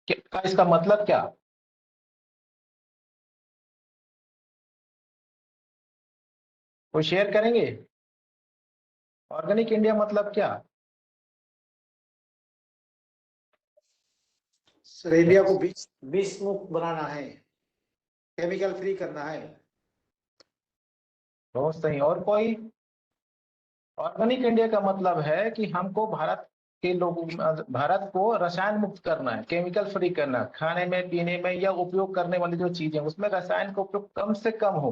का इसका मतलब क्या? कोई शेयर करेंगे? ऑर्गेनिक इंडिया मतलब क्या? सर इंडिया को विष मुक्त बनाना है, केमिकल फ्री करना है। बहुत सही। और कोई? ऑर्गेनिक इंडिया का मतलब है कि हमको भारत के लोगों, भारत को रसायन मुक्त करना है, केमिकल फ्री करना है। खाने में, पीने में या उपयोग करने वाली जो चीजें उसमें रसायन का उपयोग कम से कम हो,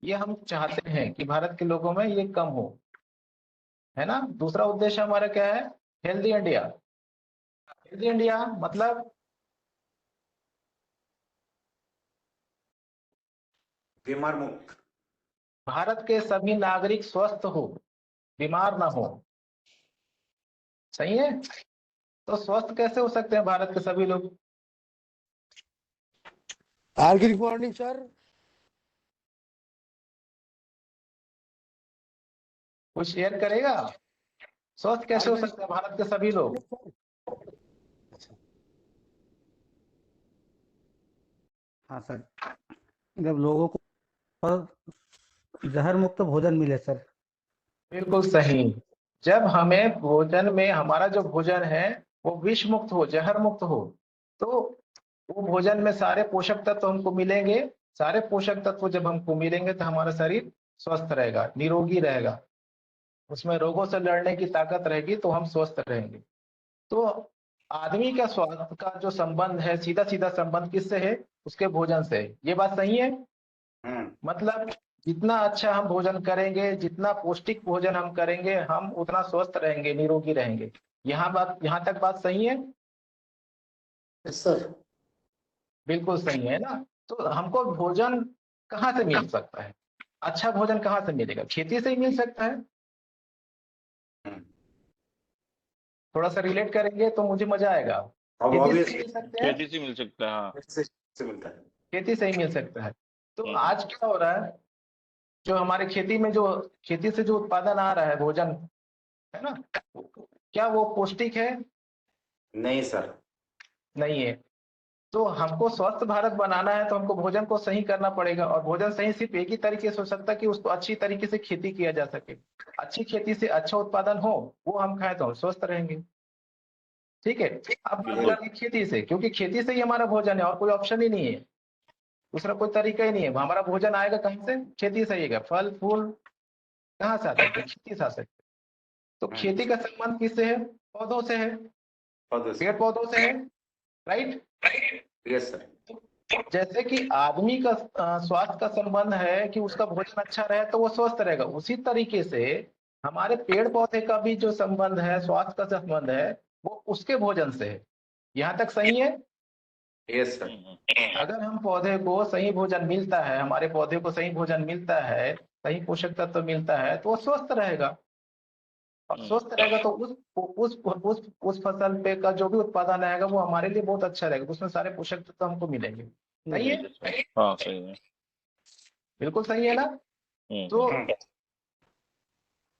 ये हम चाहते हैं कि भारत के लोगों में ये कम हो, है ना। दूसरा उद्देश्य हमारा क्या है? Healthy India. हेल्दी इंडिया मतलब बीमार मुक्त। भारत के सभी नागरिक स्वस्थ हो, बीमार ना हो। सही है। तो स्वस्थ कैसे हो सकते हैं भारत के सभी लोग? Good morning sir. कुछ शेयर करेगा? स्वस्थ कैसे हो सकते हैं भारत के सभी लोग? हाँ सर, जब लोगों को जहर मुक्त भोजन मिले सर। बिल्कुल सही। जब हमें भोजन में, हमारा जो भोजन है वो विष मुक्त हो, जहर मुक्त हो, तो वो भोजन में सारे पोषक तत्व हमको मिलेंगे। सारे पोषक तत्व जब हमको मिलेंगे तो हमारा शरीर स्वस्थ रहेगा, निरोगी रहेगा, उसमें रोगों से लड़ने की ताकत रहेगी, तो हम स्वस्थ रहेंगे। तो आदमी का स्वास्थ्य का जो संबंध है, सीधा सीधा संबंध किससे है? उसके भोजन से है। ये बात सही है। मतलब जितना अच्छा हम भोजन करेंगे, जितना पौष्टिक भोजन हम करेंगे, हम उतना स्वस्थ रहेंगे, निरोगी रहेंगे। यहाँ तक बात सही है? Yes sir. बिल्कुल सही है ना। तो हमको भोजन कहाँ से मिल सकता है? अच्छा भोजन कहाँ से मिलेगा? खेती से ही मिल सकता है। थोड़ा सा रिलेट करेंगे तो मुझे मजा आएगा। खेती से मिल सकते हैं। खेती से मिल सकता है, हाँ। से मिलता है। खेती से ही मिल सकता है। तो आज क्या हो रहा है, जो हमारे खेती में, जो खेती से जो उत्पादन आ रहा है भोजन, है ना, क्या वो पौष्टिक है? नहीं सर। नहीं है। तो हमको स्वस्थ भारत बनाना है तो हमको भोजन को सही करना पड़ेगा। और भोजन सही सिर्फ एक ही तरीके से हो सकता है कि उसको अच्छी तरीके से खेती किया जा सके। अच्छी खेती से अच्छा उत्पादन हो, वो हम खाएं तो हम स्वस्थ रहेंगे। ठीक है। अब बात करते हैं खेती से, क्योंकि खेती से ही हमारा भोजन है और कोई ऑप्शन ही नहीं है, दूसरा कोई तरीका ही नहीं है। हमारा भोजन आएगा कहाँ से? खेती से ही आएगा। फल फूल कहाँ से आ सकते हैं? खेती से आ सकते हैं। तो खेती का संबंध किससे है? पौधों से है, पेड़ पौधों से है। राइट। Yes sir. जैसे कि आदमी का स्वास्थ्य का संबंध है कि उसका भोजन अच्छा रहे तो वो स्वस्थ रहेगा, उसी तरीके से हमारे पेड़ पौधे का भी जो संबंध है, स्वास्थ्य का संबंध है, वो उसके भोजन से है। यहाँ तक सही है? Yes sir. अगर हम पौधे को सही भोजन मिलता है, हमारे पौधे को सही भोजन मिलता है, सही पोषक तत्व मिलता है, तो वो स्वस्थ रहेगा। और स्वस्थ रहेगा तो उस फसल पे का जो भी उत्पादन आएगा वो हमारे लिए बहुत अच्छा रहेगा, उसमें सारे पोषक तत्व हमको मिलेंगे। सही है? हाँ सही है। बिल्कुल सही है ना। तो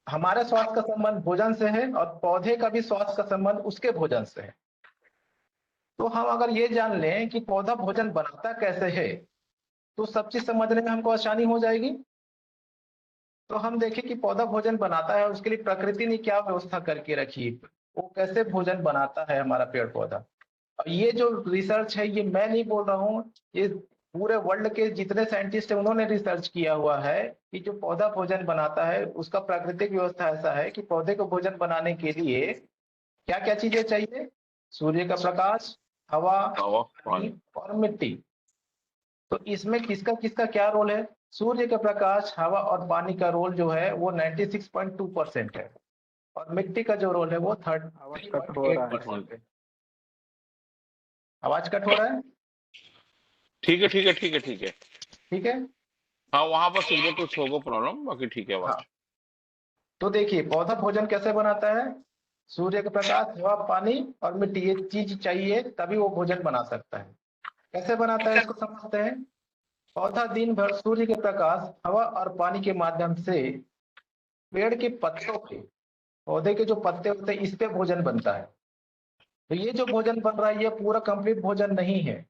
हमारे स्वास्थ्य का संबंध भोजन से है और पौधे का भी स्वास्थ्य का संबंध उसके भोजन से है। तो हम अगर ये जान लें कि पौधा भोजन बनाता कैसे है, तो सब चीज समझने में हमको आसानी हो जाएगी। तो हम देखें कि पौधा भोजन बनाता है, उसके लिए प्रकृति ने क्या व्यवस्था करके रखी, वो कैसे भोजन बनाता है हमारा पेड़ पौधा। और ये जो रिसर्च है, ये मैं नहीं बोल रहा हूँ, ये पूरे वर्ल्ड के जितने साइंटिस्ट हैं उन्होंने रिसर्च किया हुआ है कि जो पौधा भोजन बनाता है उसका प्राकृतिक व्यवस्था ऐसा है कि पौधे को भोजन बनाने के लिए क्या क्या चीजें चाहिए? सूर्य का प्रकाश, हवा, पानी और मिट्टी। तो इसमें किसका किसका क्या रोल है? सूर्य का प्रकाश, हवा और पानी का रोल जो है वो 96.2% है, और मिट्टी का जो रोल है वो 30.8% है। आवाज कट हो रहा है? ठीक है ठीक है ठीक है ठीक है ठीक है। हाँ, वहां पर सिग्नल कुछ होगा प्रॉब्लम, बाकी ठीक है हाँ। बात। तो देखिए पौधा भोजन कैसे बनाता है? सूर्य का प्रकाश, हवा, पानी और मिट्टी, ये चीज चाहिए तभी वो भोजन बना सकता है। कैसे बनाता है इसको समझते हैं। पौधा दिन भर सूर्य के प्रकाश, हवा और पानी के माध्यम से पेड़ के पत्तों पे, पौधे के जो पत्ते होते हैं इस पे भोजन बनता है। तो ये जो भोजन बन रहा है ये पूरा कंप्लीट भोजन नहीं है,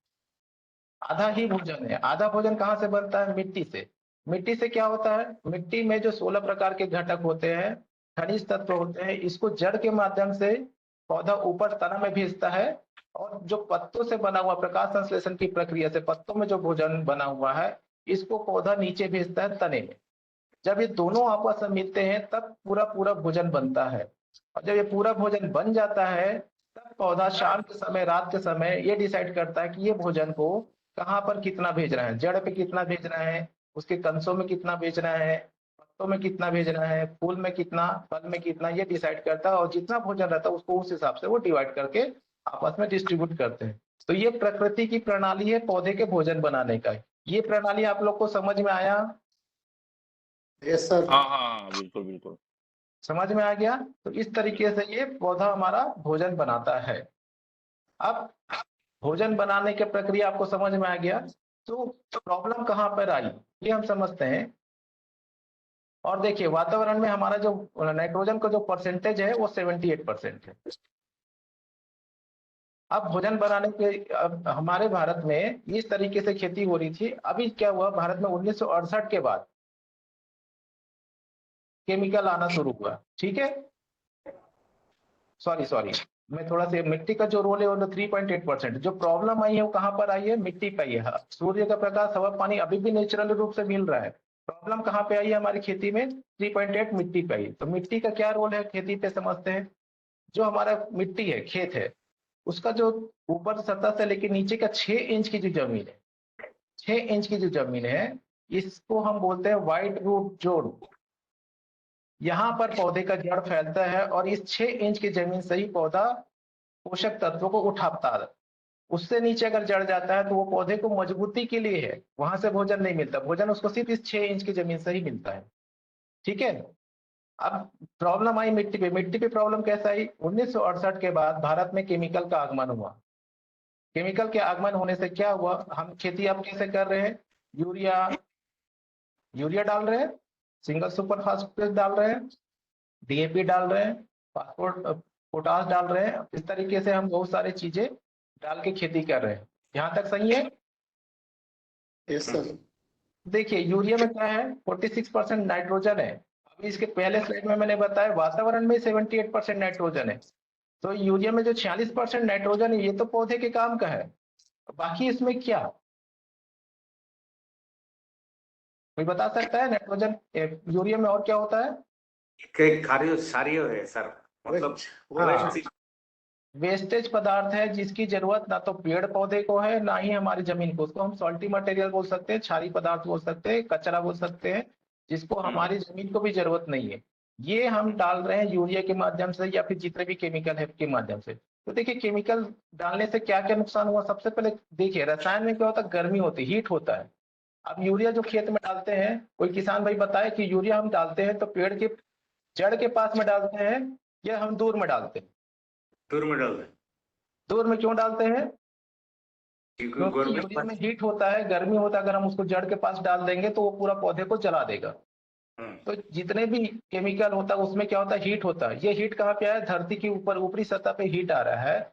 आधा ही भोजन है। आधा भोजन कहाँ से बनता है? मिट्टी से। मिट्टी से क्या होता है? मिट्टी में जो 16 प्रकार के घटक होते हैं, खनिज तत्व होते हैं, इसको जड़ के माध्यम से पौधा ऊपर तना में भेजता है, और जो पत्तों से बना हुआ प्रकाश संश्लेषण की प्रक्रिया से पत्तों में जो भोजन बना हुआ है इसको पौधा नीचे भेजता है तने में। जब ये दोनों आपस में मिलते हैं तब पूरा पूरा भोजन बनता है, और जब ये पूरा भोजन बन जाता है तब पौधा शाम के समय, रात के समय ये डिसाइड करता है कि ये भोजन को कहाँ पर कितना भेज रहा है, जड़ पे कितना भेज रहा है, उसके कंसों में कितना भेज रहा है, पत्तों में कितना भेज रहा है, फूल में कितना, फल में कितना, ये डिसाइड करता है, और जितना भोजन रहता है उसको उस हिसाब से वो डिवाइड करके आपस में डिस्ट्रीब्यूट करते हैं। तो ये प्रकृति की प्रणाली है पौधे के भोजन बनाने का। ये प्रणाली आप लोग को समझ में आया? Yes sir. हाँ हाँ बिल्कुल बिल्कुल। समझ में आ गया? तो इस तरीके से ये पौधा हमारा भोजन बनाता है। अब भोजन बनाने की प्रक्रिया आपको समझ में आ गया, तो प्रॉब्लम कहाँ पर आई ये हम समझते हैं। और देखिए वातावरण में हमारा जो नाइट्रोजन का जो परसेंटेज है वो 78% है। अब भोजन बनाने के अब हमारे भारत में इस तरीके से खेती हो रही थी। अभी क्या हुआ, भारत में 1968 के बाद केमिकल आना शुरू हुआ, ठीक है। सॉरी मैं थोड़ा सा, मिट्टी का जो रोल है वो 3.8%। जो प्रॉब्लम आई है वो कहाँ पर आई है? मिट्टी पे आई है। सूर्य का प्रकाश, हवा, पानी अभी भी नेचुरल रूप से मिल रहा है। प्रॉब्लम कहाँ पे आई है हमारी खेती में? 3.8 मिट्टी पे आई। तो मिट्टी का क्या रोल है खेती पे समझते हैं। जो हमारा मिट्टी है, खेत है, उसका जो ऊपर सतह से लेकर नीचे का 6 इंच की जो जमीन है, 6 इंच की जो जमीन है, इसको हम बोलते हैं वाइड रूट जोन। यहाँ पर पौधे का जड़ फैलता है और इस 6 इंच की जमीन से ही पौधा पोषक तत्वों को उठाता है। उससे नीचे अगर जड़ जाता है तो वो पौधे को मजबूती के लिए है, वहां से भोजन नहीं मिलता। भोजन उसको सिर्फ इस 6 इंच की जमीन से ही मिलता है, ठीक है। अब प्रॉब्लम आई मिट्टी पे। मिट्टी पे प्रॉब्लम कैसे आई? 1968 के बाद भारत में केमिकल का आगमन हुआ। केमिकल के आगमन होने से क्या हुआ, हम खेती अब कैसे कर रहे हैं? यूरिया डाल रहे हैं, सिंगल सुपर फास्फेट डाल रहे हैं, डीएपी डाल रहे हैं, पोटाश डाल रहे हैं। इस तरीके से हम बहुत सारी चीजें डाल के खेती कर रहे हैं। यहाँ तक सही है? Yes sir. देखिए यूरिया में क्या है, 46% नाइट्रोजन है। अभी इसके पहले स्लाइड में मैंने बताया वातावरण में 78% नाइट्रोजन है। तो यूरिया में जो 46% नाइट्रोजन है ये तो पौधे के काम का है। बाकी इसमें क्या, कोई बता सकता है? नाइट्रोजन यूरिया में और क्या होता है? सारियो है सर, मतलब हाँ, वेस्टेज पदार्थ है जिसकी जरूरत ना तो पेड़ पौधे को है ना ही हमारी जमीन को। उसको हम सॉल्टी मटेरियल बोल सकते हैं, क्षारीय पदार्थ बोल सकते हैं, कचरा बोल सकते हैं, जिसको हमारी जमीन को भी जरूरत नहीं है। ये हम डाल रहे हैं यूरिया के माध्यम से या फिर जितने भी केमिकल है के माध्यम से। तो देखिए केमिकल डालने से क्या क्या नुकसान हुआ। सबसे पहले देखिए रसायन में क्या होता है, गर्मी होती है, हीट होता है। अब यूरिया जो खेत में डालते हैं, कोई किसान भाई बताए कि यूरिया हम डालते हैं तो पेड़ के जड़ के पास में डालते हैं या हम दूर में डालते हैं? दूर में डाल दें, दूर में क्यों डालते हैं? क्योंकि क्योंकि यूरिया में हीट होता है, गर्मी होता है। अगर हम उसको जड़ के पास डाल देंगे तो वो पूरा पौधे को जला देगा। तो जितने भी केमिकल होता है उसमें क्या होता है, हीट होता है। ये हीट कहाँ पे आया? धरती के ऊपर ऊपरी सतह पे हीट आ रहा है,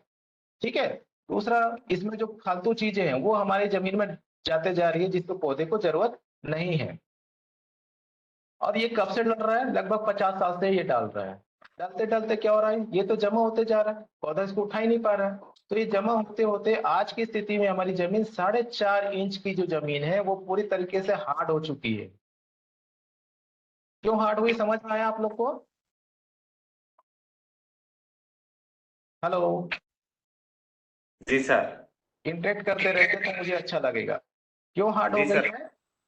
ठीक है। दूसरा, इसमें जो फालतू चीजें हैं वो हमारी जमीन में जाते जा रही है जिसको पौधे को जरूरत नहीं है। और ये कब से डल रहा है? लगभग 50 साल से ये डाल रहा है। डालते डालते क्या हो रहा है, ये तो जमा होते जा रहा है, पौधा इसको उठा ही नहीं पा रहा है। तो ये जमा होते होते आज की स्थिति में हमारी जमीन 4.5 इंच की जो जमीन है वो पूरी तरीके से हार्ड हो चुकी है। क्यों हार्ड हुई, समझ में आया आप लोग को? हेलो, जी सर, इंटरेक्ट करते रहते तो मुझे अच्छा लगेगा। क्यों हार्ड हो जी गई सर। है?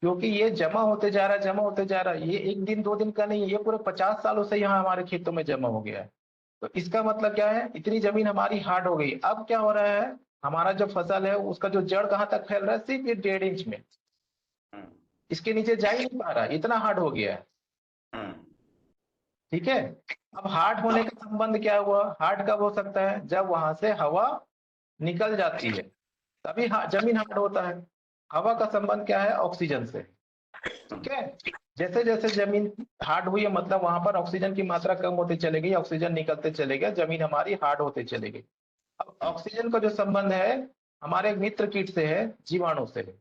क्योंकि ये जमा होते जा रहा है, जमा होते जा रहा है। ये एक दिन दो दिन का नहीं है, ये पूरे 50 सालों से यहाँ हमारे खेतों में जमा हो गया है। तो इसका मतलब क्या है, इतनी जमीन हमारी हार्ड हो गई। अब क्या हो रहा है, हमारा जो फसल है उसका जो जड़ कहाँ तक फैल रहा है? सिर्फ ये 1.5 इंच में, इसके नीचे जा ही नहीं पा रहा, इतना हार्ड हो गया है, ठीक है। अब हार्ड होने का संबंध क्या हुआ? हार्ड कब हो सकता है? जब वहां से हवा निकल जाती है तभी जमीन हार्ड होता है। हवा का संबंध क्या है? ऑक्सीजन से, ठीक है। जैसे जैसे जमीन हार्ड हुई है मतलब वहां पर ऑक्सीजन की मात्रा कम होती चली गई, ऑक्सीजन निकलते चले गए, जमीन हमारी हार्ड होते चले गई। अब ऑक्सीजन का जो संबंध है हमारे मित्र कीट से है, जीवाणु से है।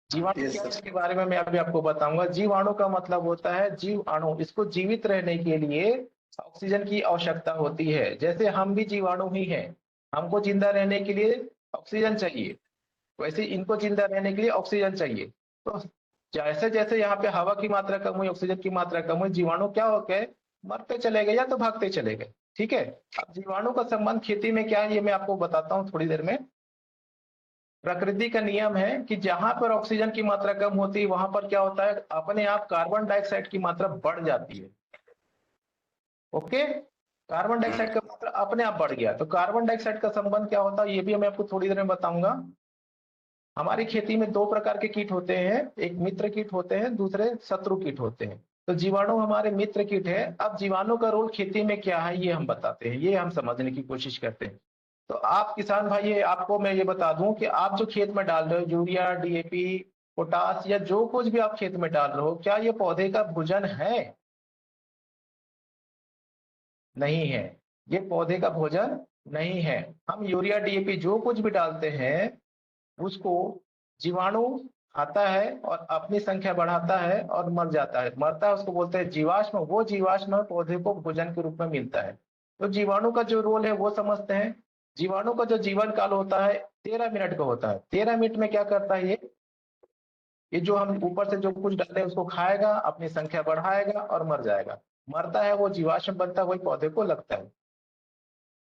जीवाणु Yes, क्या है sir. इसके बारे में मैं अभी आपको बताऊंगा। जीवाणु का मतलब होता है जीवाणु, इसको जीवित रहने के लिए ऑक्सीजन की आवश्यकता होती है। जैसे हम भी जीवाणु ही हैं, हमको जिंदा रहने के लिए ऑक्सीजन चाहिए, वैसे इनको जिंदा रहने के लिए ऑक्सीजन चाहिए। तो जैसे जैसे यहाँ पे हवा की मात्रा कम हुई, ऑक्सीजन की मात्रा कम हुई, जीवाणु क्या हो गए, मरते चले गए या तो भागते चले गए। ठीक है, अब जीवाणु का संबंध खेती में क्या है ये मैं आपको बताता हूँ थोड़ी देर में। प्रकृति का नियम है कि जहां पर ऑक्सीजन की मात्रा कम होती है वहां पर क्या होता है, अपने आप कार्बन डाइऑक्साइड की मात्रा बढ़ जाती है। ओके, कार्बन डाइऑक्साइड का मात्रा अपने आप बढ़ गया। तो कार्बन डाइऑक्साइड का संबंध क्या होता है ये भी मैं आपको थोड़ी देर में बताऊंगा। हमारी खेती में दो प्रकार के कीट होते हैं, एक मित्र कीट होते हैं, दूसरे शत्रु कीट होते हैं। तो जीवाणु हमारे मित्र कीट है। अब जीवाणु का रोल खेती में क्या है ये हम बताते हैं, ये हम समझने की कोशिश करते हैं। तो आप किसान भाई, ये आपको मैं ये बता दूं कि आप जो खेत में डाल रहे हो यूरिया, डीएपी, पोटास या जो कुछ भी आप खेत में डाल रहे हो, क्या ये पौधे का भोजन है? नहीं है, ये पौधे का भोजन नहीं है। हम यूरिया, डीएपी जो कुछ भी डालते हैं उसको जीवाणु खाता है और अपनी संख्या बढ़ाता है और मर जाता है, मरता है, उसको बोलते हैं जीवाश्म। वो जीवाश्म पौधे को भोजन के रूप में मिलता है। तो जीवाणु का जो रोल है वो समझते हैं। जीवाणु का जो जीवन काल होता है 13 मिनट का होता है। 13 मिनट में क्या करता है ये जो हम ऊपर से जो कुछ डालते हैं उसको खाएगा, अपनी संख्या बढ़ाएगा और मर जाएगा। मरता है वो जीवाश्म बनता है, वही पौधे को लगता है।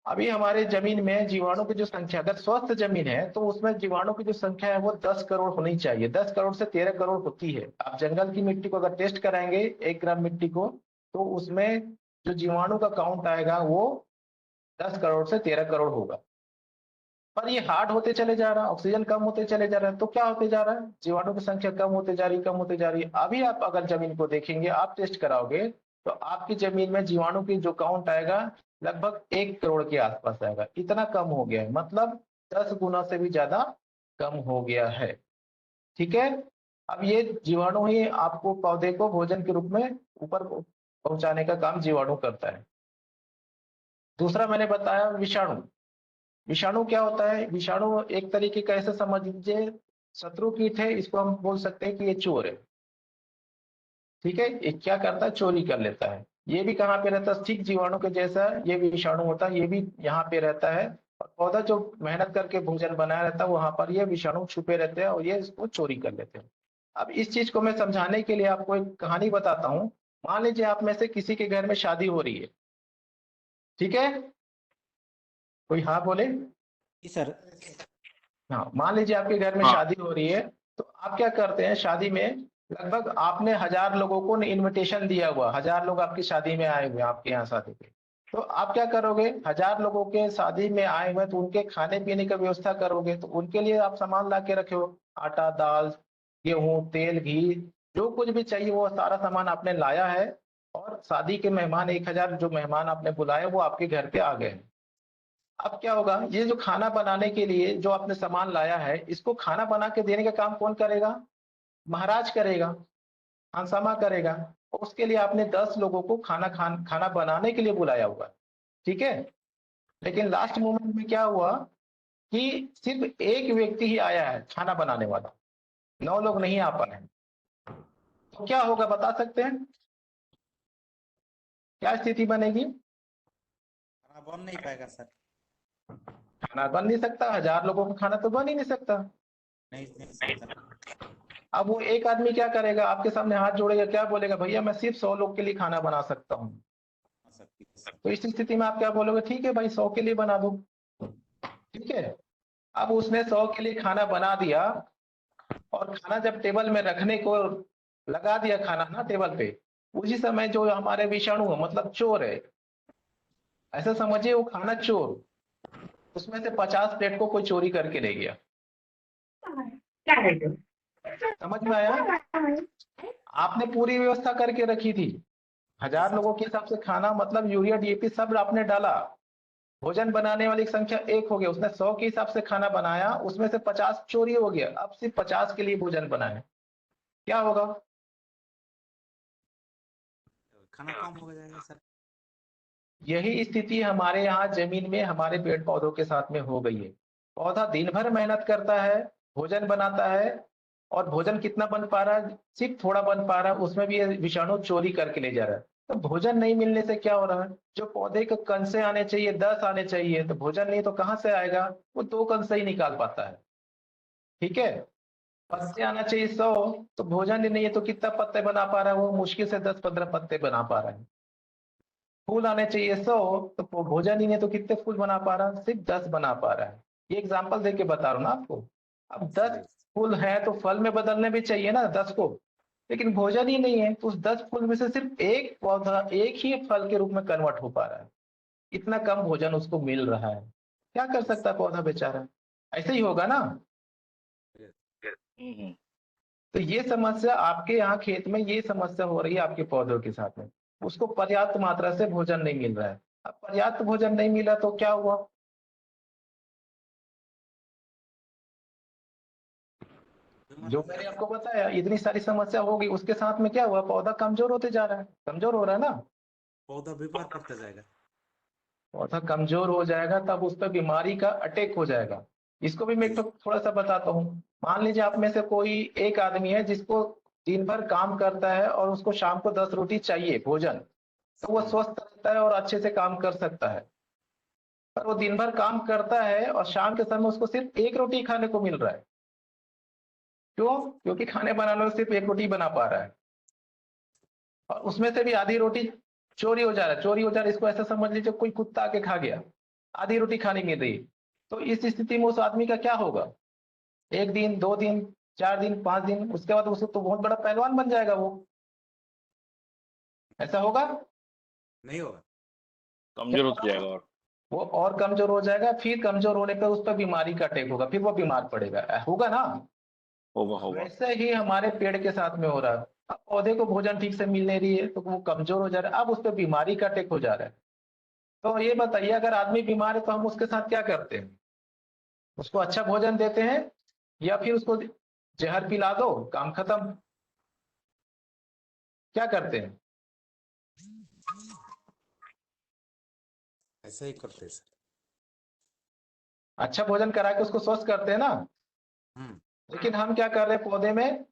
अभी हमारे जमीन में जीवाणु की जो संख्या, अगर स्वस्थ जमीन है तो उसमें जीवाणु की जो संख्या है वो 10 करोड़ होनी चाहिए। 10 करोड़ से 13 करोड़ होती है। आप जंगल की मिट्टी को अगर टेस्ट कराएंगे 1 ग्राम मिट्टी को, तो उसमें जो जीवाणु का काउंट आएगा वो 10 करोड़ से 13 करोड़ होगा। पर ये हार्ड होते चले जा रहा है, ऑक्सीजन कम होते चले जा रहा है, तो क्या होते जा रहा है, जीवाणु की संख्या कम होते जा रही, कम होते जा रही है। अभी आप अगर जमीन को देखेंगे, आप टेस्ट कराओगे तो आपकी जमीन में जीवाणु की जो काउंट आएगा लगभग 1 करोड़ के आसपास आएगा। इतना कम हो गया है, मतलब 10 गुना से भी ज्यादा कम हो गया है। ठीक है, अब ये जीवाणु ही आपको पौधे को भोजन के रूप में ऊपर पहुंचाने का काम जीवाणु करता है। दूसरा मैंने बताया विषाणु। विषाणु क्या होता है, विषाणु एक तरीके का ऐसे समझ लीजिए शत्रु कीट है, इसको हम बोल सकते हैं कि ये चोर है। ठीक है, ये क्या करता है, चोरी कर लेता है। ये भी कहाँ पे रहता है, ठीक जीवाणु के जैसा ये भी विषाणु होता है, ये भी यहाँ पे रहता है। और पौधा जो मेहनत करके भोजन बनाया रहता है वहां पर ये विषाणु छुपे रहते हैं और ये इसको चोरी कर लेते हैं। अब इस चीज को मैं समझाने के लिए आपको एक कहानी बताता हूँ। मान लीजिए आप में से किसी के घर में शादी हो रही है, ठीक है, कोई हाँ बोले। जी सर। हाँ, मान लीजिए आपके घर में हाँ। शादी हो रही है, तो आप क्या करते हैं, शादी में लगभग आपने 1000 लोगों को इनविटेशन दिया हुआ, 1000 लोग आपकी शादी में आए हुए, आपके यहाँ शादी पे। तो आप क्या करोगे, 1000 लोगों के शादी में आए हुए तो उनके खाने पीने का व्यवस्था करोगे। तो उनके लिए आप सामान ला के रखे हो, आटा, दाल, गेहूं, तेल, घी, जो कुछ भी चाहिए वो सारा सामान आपने लाया है। और शादी के मेहमान 1000 जो मेहमान आपने बुलाए वो आपके घर पे आ गए हैं। अब क्या होगा, ये जो खाना बनाने के लिए जो आपने सामान लाया है, इसको खाना बना के देने का काम कौन करेगा, महाराज करेगा, खानसामा करेगा। उसके लिए आपने 10 लोगों को खाना बनाने के लिए बुलाया हुआ। ठीक है, लेकिन लास्ट मोमेंट में क्या हुआ कि सिर्फ एक व्यक्ति ही आया है खाना बनाने वाला, 9 लोग नहीं आ पाए। तो क्या होगा बता सकते हैं, क्या स्थिति बनेगी? खाना बन नहीं पाएगा सर। खाना बन नहीं सकता, 1000 लोगों का खाना तो बन ही नहीं सकता। नहीं सर। अब वो एक आदमी क्या करेगा, आपके सामने हाथ जोड़ेगा, क्या बोलेगा, भैया मैं सिर्फ 100 लोग के लिए खाना बना सकता हूँ। तो इस स्थिति में आप क्या बोलोगे, ठीक है भाई 100 के लिए बना दो। ठीक है, अब उसने 100 के लिए खाना बना दिया और खाना जब टेबल में रखने को लगा दिया, खाना ना टेबल पे, उसी समय जो हमारे विषाणु है, मतलब चोर है, ऐसा समझिए वो खाना चोर, उसमें से 50 प्लेट को कोई चोरी करके ले गया। समझ में आया? आपने पूरी व्यवस्था करके रखी थी, 1000 लोगों के हिसाब से खाना, मतलब यूरिया, डीएपी सब आपने डाला, भोजन बनाने वाली संख्या 1 हो गया, उसने 100 के हिसाब से खाना बनाया, उसमें से 50 चोरी हो गया, अब सिर्फ 50 के लिए भोजन बनाए, क्या होगा? खाना कम हो जाएगा सर। यही स्थिति हमारे यहाँ जमीन में हमारे पेड़ पौधों के साथ में हो गई है। पौधा दिन भर मेहनत करता है, भोजन बनाता है, और भोजन कितना बन पा रहा है? सिर्फ थोड़ा बन पा रहा है, उसमें भी ये विषाणु चोरी करके ले जा रहा है। तो भोजन नहीं मिलने से क्या हो रहा है? जो पौधे के कंसे आने चाहिए 10 आने चाहिए, तो भोजन नहीं तो कहाँ से आएगा? वो 2 कंसे ही निकाल पाता है। ठीक है, पत्ते आना चाहिए 100, तो भोजन ही नहीं है तो कितना पत्ते बना पा रहा है? वो मुश्किल से 10-15 पत्ते बना पा रहा है। फूल आने चाहिए 100, तो भोजन ही नहीं तो कितने फूल बना पा रहा है? सिर्फ 10 बना पा रहा है। ये एग्जाम्पल देके बता रहा हूँ ना आपको। अब 10 फूल है तो फल में बदलने भी चाहिए ना 10 को, लेकिन भोजन ही नहीं है, तो उस 10 फूल में से सिर्फ एक पौधा एक ही फल के रूप में कन्वर्ट हो पा रहा है। इतना कम भोजन उसको मिल रहा है, क्या कर सकता है पौधा बेचारा? ऐसे ही होगा ना। तो ये समस्या आपके यहाँ खेत में, ये समस्या हो रही है आपके पौधों के साथ में। उसको पर्याप्त मात्रा से भोजन नहीं मिल रहा है। अब पर्याप्त भोजन नहीं मिला तो क्या हुआ? जो मैंने आपको बताया, इतनी सारी समस्या होगी, उसके साथ में क्या हुआ? पौधा कमजोर होते जा रहा है, कमजोर हो रहा है ना। पौधा बीमार पड़ता जाएगा। पौधा कमजोर हो जाएगा, तब उस पर बीमारी का अटैक हो जाएगा। इसको भी मैं थोड़ा सा बताता हूँ। मान लीजिए आप में से कोई एक आदमी है जिसको दिन भर काम करता है और उसको शाम को 10 रोटी चाहिए भोजन, तो वो स्वस्थ रहता है और अच्छे से काम कर सकता है। पर वो दिन भर काम करता है और शाम के समय उसको सिर्फ 1 रोटी खाने को मिल रहा है। क्यों? क्योंकि खाने बनाने में सिर्फ 1 रोटी बना पा रहा है, और उसमें से भी आधी रोटी चोरी हो जा रहा है। चोरी हो जा रहा है, इसको ऐसा समझ लीजिए कोई कुत्ता आके खा गया, आधी रोटी खाने मिल रही है। तो इस स्थिति में उस आदमी का क्या होगा? 1 दिन, 2 दिन, 4 दिन, 5 दिन, उसके बाद उसको तो बहुत बड़ा पहलवान बन जाएगा वो। ऐसा होगा? नहीं होगा, कमजोर होता जाएगा और वो और कमजोर हो जाएगा। फिर कमजोर होने पर उस पर बीमारी का अटैक होगा, फिर वो बीमार पड़ेगा। होगा ना। होगा होगा। वैसे ही हमारे पेड़ के साथ में हो रहा है। अब पौधे को भोजन ठीक से मिल नहीं रही है तो वो कमजोर हो जा रहा है, अब उस पर बीमारी का अटैक हो जा रहा है। तो ये बताइए, अगर आदमी बीमार है तो हम उसके साथ क्या करते हैं? उसको अच्छा भोजन देते हैं या फिर उसको जहर पिला दो, काम खत्म? क्या करते हैं? ऐसा ही करते हैं सर। अच्छा भोजन करा के उसको स्वस्थ करते हैं ना। लेकिन हम क्या कर रहे हैं? पौधे में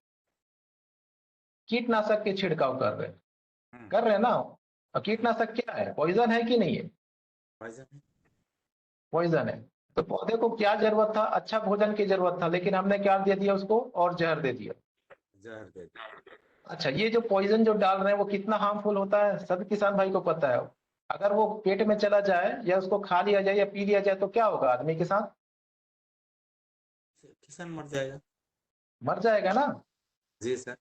कीटनाशक के छिड़काव कर रहे हैं, कर रहे हैं ना। और कीटनाशक क्या है? पॉइजन है कि नहीं है? पॉइजन है। तो पौधे को क्या जरूरत था? अच्छा भोजन की जरूरत था, लेकिन हमने क्या दे दिया उसको? और जहर दे दिया। जहर दे दिया। अच्छा, ये जो पॉइजन जो डाल रहे हैं वो कितना हार्मफुल होता है सभी किसान भाई को पता है। अगर वो पेट में चला जाए या उसको खा लिया जाए या पी लिया जाए तो क्या होगा आदमी के साथ? किसान मर जाएगा। मर जाएगा ना। जी सर।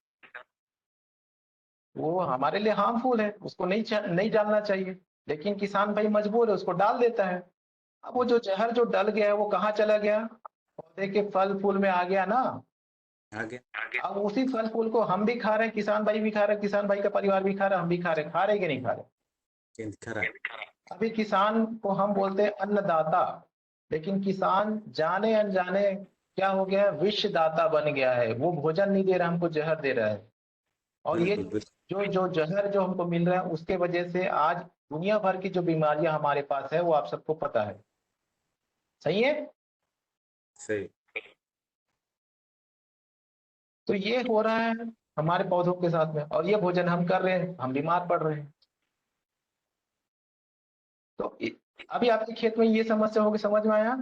वो हमारे लिए हार्मफुल है, उसको नहीं डालना चाहिए, लेकिन किसान भाई मजबूर है, उसको डाल देता है। अब वो जो जहर जो डल गया है वो कहाँ चला गया? पौधे के फल फूल में आ गया ना। आगे अब उसी फल फूल को हम भी खा रहे हैं, किसान भाई भी खा रहे हैं, किसान भाई का परिवार भी खा रहा है, हम भी खा रहे हैं कि नहीं खा रहे? खरा। अभी किसान को हम बोलते हैं अन्नदाता, लेकिन किसान जाने अनजाने क्या हो गया है? विषदाता बन गया है। वो भोजन नहीं दे रहा, हमको जहर दे रहा है। और ये जो जो जहर जो हमको मिल रहा है उसके वजह से आज दुनिया भर की जो बीमारियां हमारे पास है वो आप सबको पता है। सही है? सही। तो ये हो रहा है हमारे पौधों के साथ में, और ये भोजन हम कर रहे हैं, हम बीमार पड़ रहे हैं। तो अभी आपके खेत में ये समस्या होगी, समझ में आया?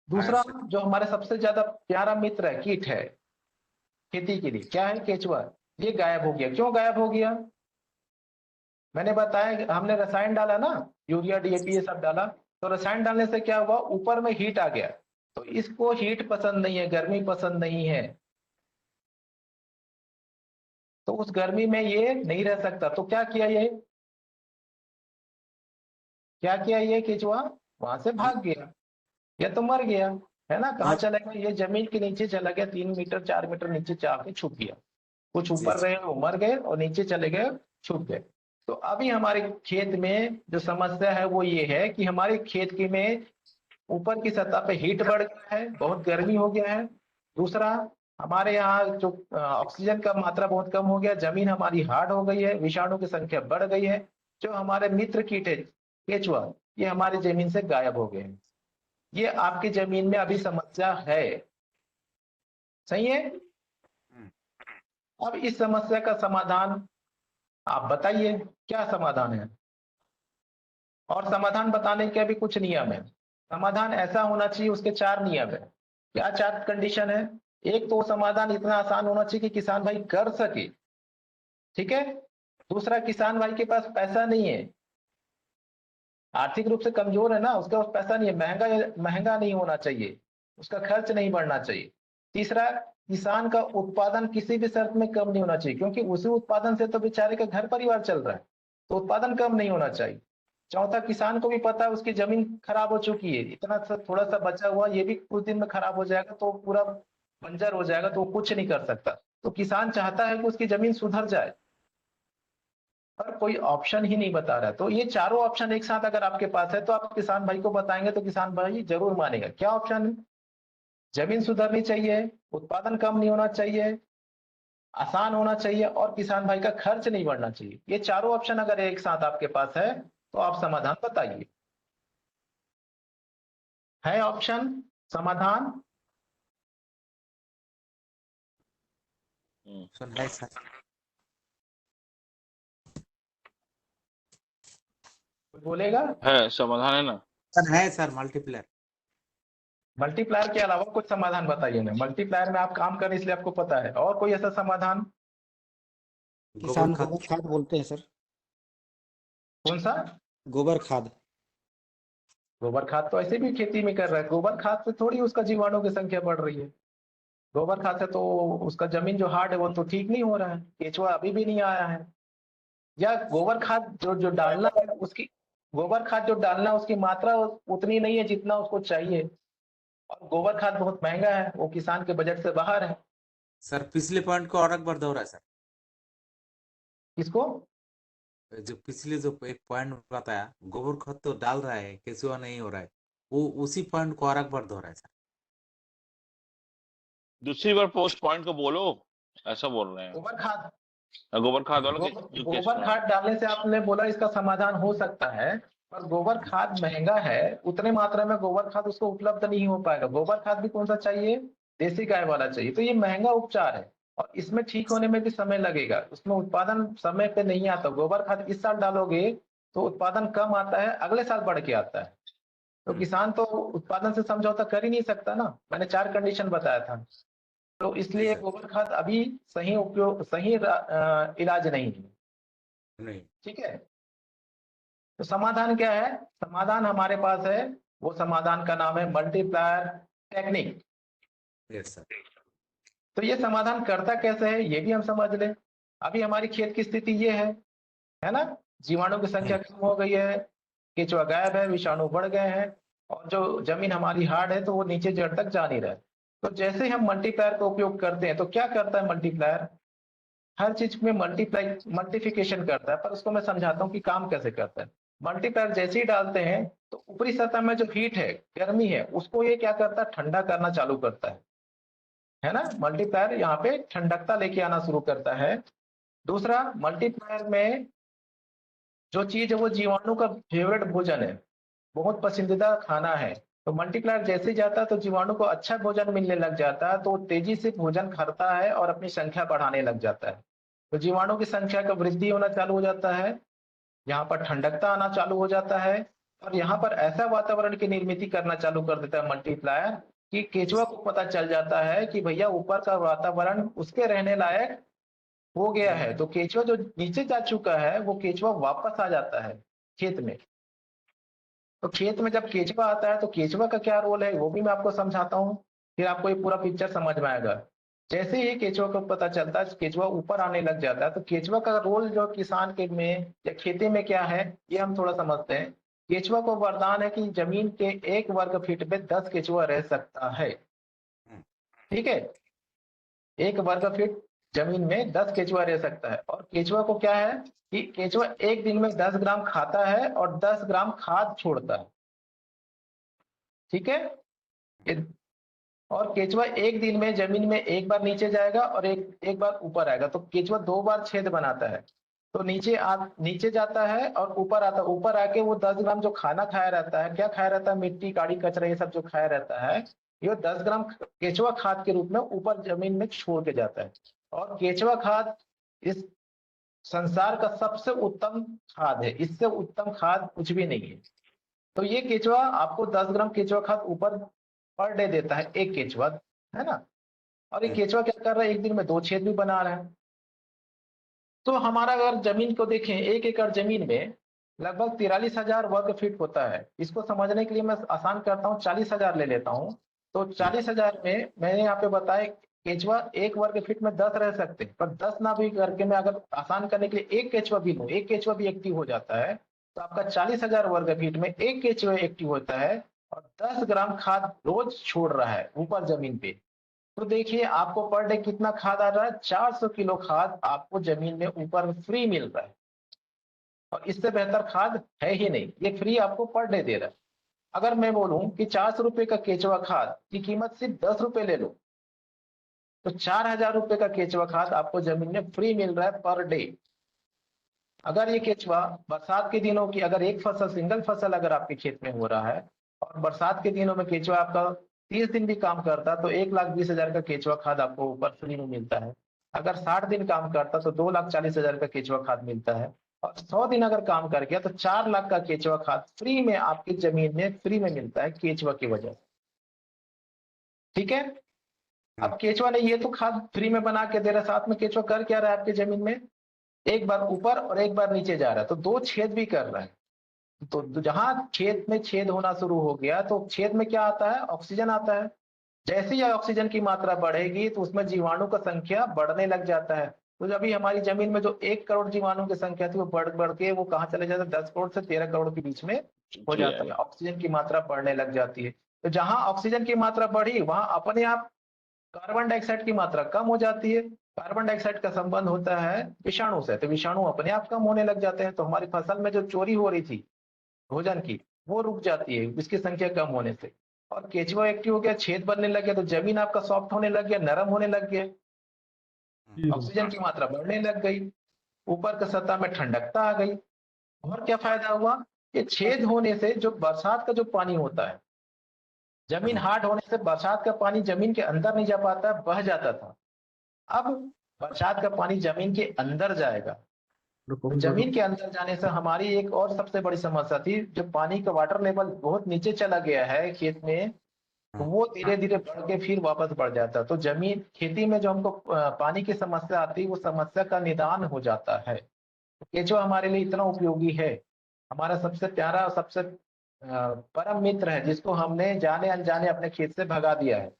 दूसरा जो हमारे सबसे ज्यादा प्यारा मित्र है, कीट है खेती के लिए, क्या है? केचुआ। ये गायब हो गया। क्यों गायब हो गया? मैंने बताया, हमने रसायन डाला ना, यूरिया डीएपी ये सब डाला, तो रसायन डालने से क्या हुआ? ऊपर में हीट आ गया। तो इसको हीट पसंद नहीं है, गर्मी पसंद नहीं है, तो उस गर्मी में ये नहीं रह सकता। तो क्या किया ये केचुआ? वहां से भाग गया या तो मर गया, है ना। कहाँ चला गया? ये जमीन के नीचे चला गया, 3 मीटर 4 मीटर नीचे जाके छुप गया। कुछ ऊपर रहे वो मर गए और नीचे चले गए, छुप गए। तो अभी हमारे खेत में जो समस्या है वो ये है कि हमारे खेत के में ऊपर की सतह पे हीट बढ़ गया है, बहुत गर्मी हो गया है। दूसरा, हमारे यहाँ जो ऑक्सीजन का मात्रा बहुत कम हो गया, जमीन हमारी हार्ड हो गई है, विषाणु की संख्या बढ़ गई है। जो हमारे मित्र कीट है केचुआ, ये हमारी जमीन से गायब हो गए हैं। ये आपकी जमीन में अभी समस्या है, सही है। अब इस समस्या का समाधान आप बताइए, क्या समाधान है। और समाधान बताने के भी कुछ नियम है। समाधान ऐसा होना चाहिए, उसके 4 नियम है। क्या 4 कंडीशन है। एक तो समाधान इतना आसान होना चाहिए कि किसान भाई कर सके, ठीक है। दूसरा, किसान भाई के पास पैसा नहीं है, आर्थिक रूप से कमजोर है ना, उसके पास पैसा नहीं है, महंगा नहीं होना चाहिए, उसका खर्च नहीं बढ़ना चाहिए। तीसरा, किसान का उत्पादन किसी भी शर्त में कम नहीं होना चाहिए, क्योंकि उसी उत्पादन से तो बेचारे का घर परिवार चल रहा है, तो उत्पादन कम नहीं होना चाहिए। चौथा, किसान को भी पता है उसकी जमीन खराब हो चुकी है, इतना सा थोड़ा सा बचा हुआ ये भी कुछ दिन में खराब हो जाएगा तो पूरा बंजर हो जाएगा, तो वो कुछ नहीं कर सकता। तो किसान चाहता है कि उसकी जमीन सुधर जाए, पर कोई ऑप्शन ही नहीं बता रहा। तो ये चारों ऑप्शन एक साथ अगर आपके पास है तो आप किसान भाई को बताएंगे तो किसान भाई जरूर मानेगा। क्या ऑप्शन है। जमीन सुधरनी चाहिए, उत्पादन कम नहीं होना चाहिए, आसान होना चाहिए, और किसान भाई का खर्च नहीं बढ़ना चाहिए। ये चारों ऑप्शन अगर एक साथ आपके पास है तो आप समाधान बताइए। है ऑप्शन समाधान। ऑप्शन है सर। बोलेगा। है समाधान है ना। ऑप्शन है सर, मल्टीप्लायर। मल्टीप्लायर के अलावा कुछ समाधान बताइए ना। मल्टीप्लायर में आप काम करें इसलिए आपको पता है, और कोई ऐसा समाधान। किसान गोबर खाद। गोबर खाद बोलते हैं सर। कौन सा। गोबर खाद। गोबर खाद तो ऐसे भी खेती में कर रहा है, गोबर खाद से थोड़ी उसका जीवाणु की संख्या बढ़ रही है। गोबर खाद से तो उसका जमीन जो हार्ड है वो तो ठीक नहीं हो रहा है, केचुआ अभी भी नहीं आया है। या गोबर खाद जो जो डालना है उसकी, गोबर खाद जो डालना है उसकी मात्रा उतनी नहीं है जितना उसको चाहिए, और गोबर खाद बहुत महंगा है, वो किसान के बजट से बाहर है। सर पिछले पॉइंट को और एक बार दोहरा सर। किसको। जो पिछले जो एक पॉइंट बताया, गोबर खाद तो डाल रहा है, केचुआ नहीं हो रहा है, वो उसी पॉइंट को और एक बार दोहरा है सर। दूसरी बार पोस्ट पॉइंट को बोलो, ऐसा बोल रहे हैं। गोबर खाद, गोबर खाद वाला गोबर खाद डालने से आपने बोला इसका समाधान हो सकता है, पर गोबर खाद महंगा है, उतने मात्रा में गोबर खाद उसको उपलब्ध नहीं हो पाएगा। गोबर खाद भी कौन सा चाहिए, देसी गाय वाला चाहिए। तो ये महंगा उपचार है, और इसमें ठीक होने में भी समय लगेगा, उसमें उत्पादन समय पे नहीं आता। गोबर खाद इस साल डालोगे तो उत्पादन कम आता है, अगले साल बढ़ के आता है। तो किसान तो उत्पादन से समझौता कर ही नहीं सकता ना, मैंने 4 कंडीशन बताया था। तो इसलिए सर। गोबर खाद अभी सही उपयोग, सही इलाज नहीं है। नहीं। ठीक है। तो समाधान क्या है। समाधान हमारे पास है, वो समाधान का नाम है मल्टीप्लायर टेक्निक। Yes sir. तो ये समाधान करता कैसे है ये भी हम समझ लें। अभी हमारी खेत की स्थिति ये है ना, जीवाणु की संख्या कम हो गई है, केचुआ गायब है, विषाणु बढ़ गए हैं, और जो जमीन हमारी हार्ड है तो वो नीचे जड़ तक जा नहीं रहा है। तो जैसे हम मल्टीप्लायर का उपयोग करते हैं तो क्या करता है मल्टीप्लायर, हर चीज में मल्टीप्लिकेशन करता है, पर उसको मैं समझाता हूँ कि काम कैसे करता है। मल्टीप्लायर जैसे ही डालते हैं तो ऊपरी सतह में जो हीट है, गर्मी है, उसको ये क्या करता है, ठंडा करना चालू करता है ना। मल्टीप्लायर यहाँ पे ठंडकता लेके आना शुरू करता है। दूसरा, मल्टीप्लायर में जो चीज है वो जीवाणु का फेवरेट भोजन है, बहुत पसंदीदा खाना है। तो मल्टीप्लायर जैसे ही जाता है तो जीवाणु को अच्छा भोजन मिलने लग जाता है, तो वो तेजी से भोजन खाता है और अपनी संख्या बढ़ाने लग जाता है। तो जीवाणु की संख्या का वृद्धि होना चालू हो जाता है, यहाँ पर ठंडकता आना चालू हो जाता है, और यहाँ पर ऐसा वातावरण की निर्मित करना चालू कर देता है मल्टीप्लायर कि केचुआ को पता चल जाता है कि भैया ऊपर का वातावरण उसके रहने लायक हो गया है। तो केचुआ जो नीचे जा चुका है वो केचुआ वापस आ जाता है खेत में। तो खेत में जब केचुआ आता है तो केचुआ का क्या रोल है वो भी मैं आपको समझाता हूँ, फिर आपको ये पूरा पिक्चर समझ में आएगा। जैसे ही केचुआ को पता चलता है, केचुआ ऊपर आने लग जाता है, तो केचुआ का रोल जो किसान के में या खेती में क्या है ये हम थोड़ा समझते हैं। केचुआ को वरदान है कि जमीन के 1 वर्ग फीट पे 10 केचुआ रह सकता है। ठीक है, 1 वर्ग फीट जमीन में 10 केचुआ रह सकता है। और केचुआ को क्या है कि केचुआ एक दिन में 10 ग्राम खाता है और 10 ग्राम खाद छोड़ता है। ठीक है। और केचुआ एक दिन में जमीन में 1 बार नीचे जाएगा और एक बार ऊपर आएगा, तो केचुआ 2 बार छेद बनाता है। तो नीचे जाता है और ऊपर आता है। ऊपर आके वो 10 ग्राम जो खाना खाया रहता है, क्या खाया रहता है, मिट्टी काड़ी कचरा ये सब जो खाया रहता है, ये 10 ग्राम केचुआ खाद के रूप में ऊपर जमीन में छोड़ के जाता है। और केचुआ खाद इस संसार का सबसे उत्तम खाद है, इससे उत्तम खाद कुछ भी नहीं है। तो ये केचुआ आपको 10 ग्राम केचुआ खाद ऊपर पर डे देता है, एक केचुआ, है ना। और ये केचुआ क्या कर रहा है, एक दिन में 2 छेद भी बना रहा है। तो हमारा अगर जमीन को देखें, 1 एकड़ जमीन में लगभग 43,000 वर्ग फीट होता है। इसको समझने के लिए मैं आसान करता हूँ, 40,000 ले लेता हूँ। तो 40,000 में मैंने यहाँ पे बताया केचुआ 1 वर्ग फीट में 10 रह सकते हैं, पर 10 ना भी करके मैं अगर आसान करने के लिए 1 केचुआ भी लूँ, 1 केचुआ भी एक्टिव हो जाता है, तो आपका 40,000 वर्ग फीट में 1 केचुआ एक्टिव होता है और 10 ग्राम खाद रोज छोड़ रहा है ऊपर जमीन पे। तो देखिए आपको पर डे कितना खाद आ रहा है, 400 किलो खाद आपको जमीन में ऊपर फ्री मिल रहा है। और इससे बेहतर खाद है ही नहीं, ये फ्री आपको पर डे दे रहा है। अगर मैं बोलूं कि 400 रुपए का केचुआ खाद की कीमत सिर्फ 10 रुपए ले लो, तो 4,000 रुपए का केचुआ खाद आपको जमीन में फ्री मिल रहा है पर डे। अगर ये केचुआ बरसात के दिनों की, अगर एक फसल सिंगल फसल अगर आपके खेत में हो रहा है और बरसात के दिनों में केचुआ आपका 30 दिन भी काम करता, तो 1,20,000 का केचुआ खाद आपको ऊपर फ्री में मिलता है। अगर 60 दिन काम करता तो 2,40,000 का केचुआ खाद मिलता है। और 100 दिन अगर काम कर गया तो 4 लाख का केचुआ खाद फ्री में आपकी जमीन में फ्री में मिलता है केचुआ की वजह से। ठीक है। अब केचुआ ने ये तो खाद फ्री में बना के दे रहा है, साथ में केचुआ कर क्या रहा है आपकी जमीन में, एक बार ऊपर और एक बार नीचे जा रहा है, तो 2 छेद भी कर रहा है। तो जहां खेत में छेद होना शुरू हो गया तो छेद में क्या आता है, ऑक्सीजन आता है। जैसे ही ऑक्सीजन की मात्रा बढ़ेगी तो उसमें जीवाणु का संख्या बढ़ने लग जाता है। तो अभी हमारी जमीन में जो 1 करोड़ जीवाणु की संख्या थी वो बढ़ के वो कहाँ चले जाता है, 10 करोड़ से 13 करोड़ के बीच में हो जाता है। ऑक्सीजन की मात्रा बढ़ने लग जाती है। तो जहां ऑक्सीजन की मात्रा बढ़ी वहां अपने आप कार्बन डाइऑक्साइड की मात्रा कम हो जाती है। कार्बन डाइऑक्साइड का संबंध होता है विषाणु से, तो विषाणु अपने आप कम होने लग जाते हैं। तो हमारी फसल में जो चोरी हो रही थी भोजन की, वो रुक जाती है इसकी संख्या कम होने से। और केचुआ एक्टिव हो गया, छेद बनने लग गया, तो जमीन आपका सॉफ्ट होने लग गया, नरम होने लग गया, ऑक्सीजन की मात्रा बढ़ने लग गई, ऊपर का सतह में ठंडकता आ गई। और क्या फायदा हुआ, ये छेद होने से जो बरसात का जो पानी होता है, जमीन हार्ड होने से बरसात का पानी जमीन के अंदर नहीं जा पाता, बह जाता था। अब बरसात का पानी जमीन के अंदर जाएगा। तो जमीन के अंदर जाने से हमारी एक और सबसे बड़ी समस्या थी, जो पानी का वाटर लेवल बहुत नीचे चला गया है खेत में, तो वो धीरे धीरे बढ़ के फिर वापस बढ़ जाता है। तो जमीन खेती में जो हमको पानी की समस्या आती है, वो समस्या का निदान हो जाता है। तो केचुआ हमारे लिए इतना उपयोगी है, हमारा सबसे प्यारा और सबसे परम मित्र है, जिसको हमने जाने अनजाने अपने खेत से भगा दिया है,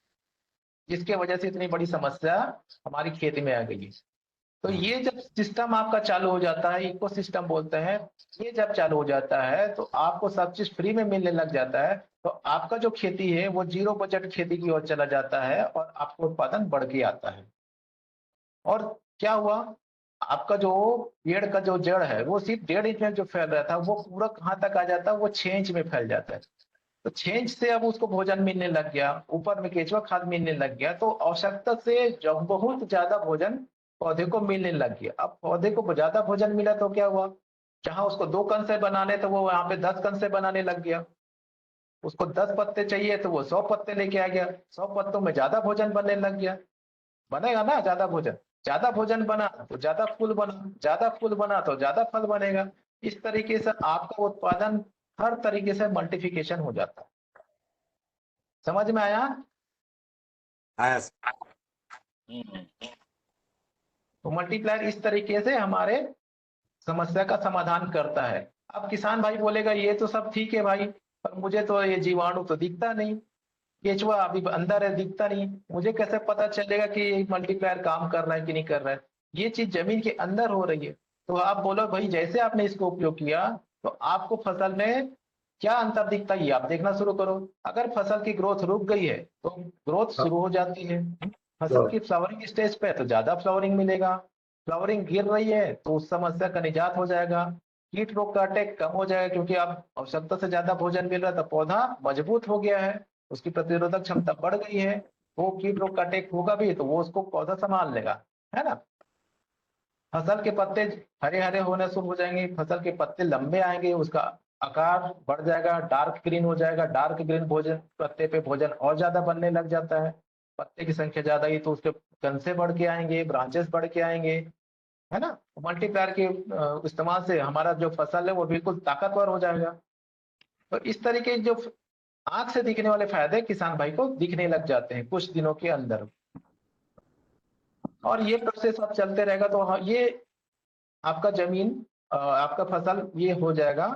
जिसके वजह से इतनी बड़ी समस्या हमारी खेती में आ गई। तो ये जब सिस्टम आपका चालू हो जाता है, इको सिस्टम बोलते हैं, ये जब चालू हो जाता है तो आपको सब चीज फ्री में मिलने लग जाता है। तो आपका जो खेती है वो 0 बजट खेती की ओर चला जाता है और आपका उत्पादन बढ़ के आता है। और क्या हुआ, आपका जो पेड़ का जो जड़ है वो सिर्फ 1.5 इंच में जो फैल रहा था, वो पूरा कहाँ तक आ जाता है, वो 6 इंच में फैल जाता है। तो 6 इंच से अब उसको भोजन मिलने लग गया, ऊपर में केचुआ खाद मिलने लग गया, तो आवश्यकता से जब बहुत ज्यादा भोजन पौधे को मिलने लग गया। अब पौधे को ज्यादा भोजन मिला तो क्या हुआ, जहां उसको 2 कण से बनाने तो वो यहाँ पे 10 कण से बनाने लग गया। उसको 10 पत्ते चाहिए तो वो 100 पत्ते लेके आ गया, 100 पत्तों में ज्यादा भोजन बनने लग गया। बनेगा ना ज्यादा भोजन, ज्यादा भोजन बना तो ज्यादा फूल बना, ज्यादा फूल बना तो ज्यादा फल बनेगा। इस तरीके से आपका उत्पादन हर तरीके से मल्टीप्लिकेशन हो जाता है। समझ में आया? आया। तो मल्टीप्लायर इस तरीके से हमारे समस्या का समाधान करता है। अब किसान भाई बोलेगा ये तो सब ठीक है भाई, पर मुझे तो ये जीवाणु तो दिखता नहीं, केचुआ अभी अंदर है दिखता नहीं, मुझे कैसे पता चलेगा कि ये मल्टीप्लायर काम कर रहा है कि नहीं कर रहा है? ये चीज जमीन के अंदर हो रही है। तो आप बोलो भाई जैसे आपने इसको उपयोग किया तो आपको फसल में क्या अंतर दिखता है, ये आप देखना शुरू करो। अगर फसल की ग्रोथ रुक गई है तो ग्रोथ शुरू हो जाती है। फसल की फ्लावरिंग स्टेज पे है तो ज्यादा फ्लावरिंग मिलेगा, फ्लावरिंग गिर रही है तो उस समस्या का निजात हो जाएगा, कीट रोग का अटैक कम हो जाएगा, क्योंकि आप आवश्यकता से ज्यादा भोजन मिल रहा है तो पौधा मजबूत हो गया है, उसकी प्रतिरोधक क्षमता बढ़ गई है, वो कीट रोग का अटैक होगा भी तो वो उसको पौधा संभाल लेगा, है ना। फसल के पत्ते हरे हरे होने शुरू हो जाएंगे, फसल के पत्ते लंबे आएंगे, उसका आकार बढ़ जाएगा, डार्क ग्रीन हो जाएगा। डार्क ग्रीन भोजन पत्ते पे भोजन और ज्यादा बनने लग जाता है। पत्ते की संख्या ज्यादा ही तो उसके कंसे बढ़ के आएंगे, ब्रांचेस बढ़ के आएंगे, है ना। मल्टीप्लायर के इस्तेमाल से हमारा जो फसल है वो बिल्कुल ताकतवर हो जाएगा। तो इस तरीके जो आंख से दिखने वाले फायदे किसान भाई को दिखने लग जाते हैं कुछ दिनों के अंदर, और ये प्रोसेस अब चलते रहेगा। तो ये आपका जमीन आपका फसल ये हो जाएगा।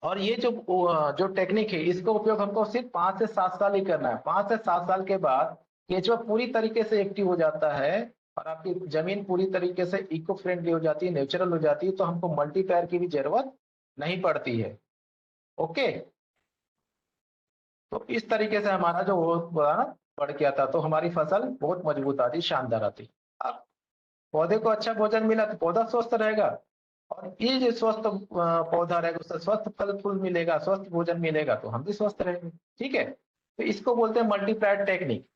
और ये जो टेक्निक है इसका उपयोग हमको सिर्फ 5 से 7 साल ही करना है। 5 से 7 साल के बाद केचुआ पूरी तरीके से एक्टिव हो जाता है और आपकी जमीन पूरी तरीके से इको फ्रेंडली हो जाती है, नेचुरल हो जाती है, तो हमको मल्टीप्लायर की भी जरूरत नहीं पड़ती है। ओके, तो इस तरीके से हमारा जो बढ़ गया था, तो हमारी फसल बहुत मजबूत आती, शानदार आती। अब पौधे को अच्छा भोजन मिला तो पौधा स्वस्थ रहेगा, और ये जो स्वस्थ पौधा रहेगा उससे स्वस्थ फल फूल मिलेगा, स्वस्थ भोजन मिलेगा, तो हम भी स्वस्थ रहेंगे। ठीक है, तो इसको बोलते हैं मल्टीप्लायर टेक्निक।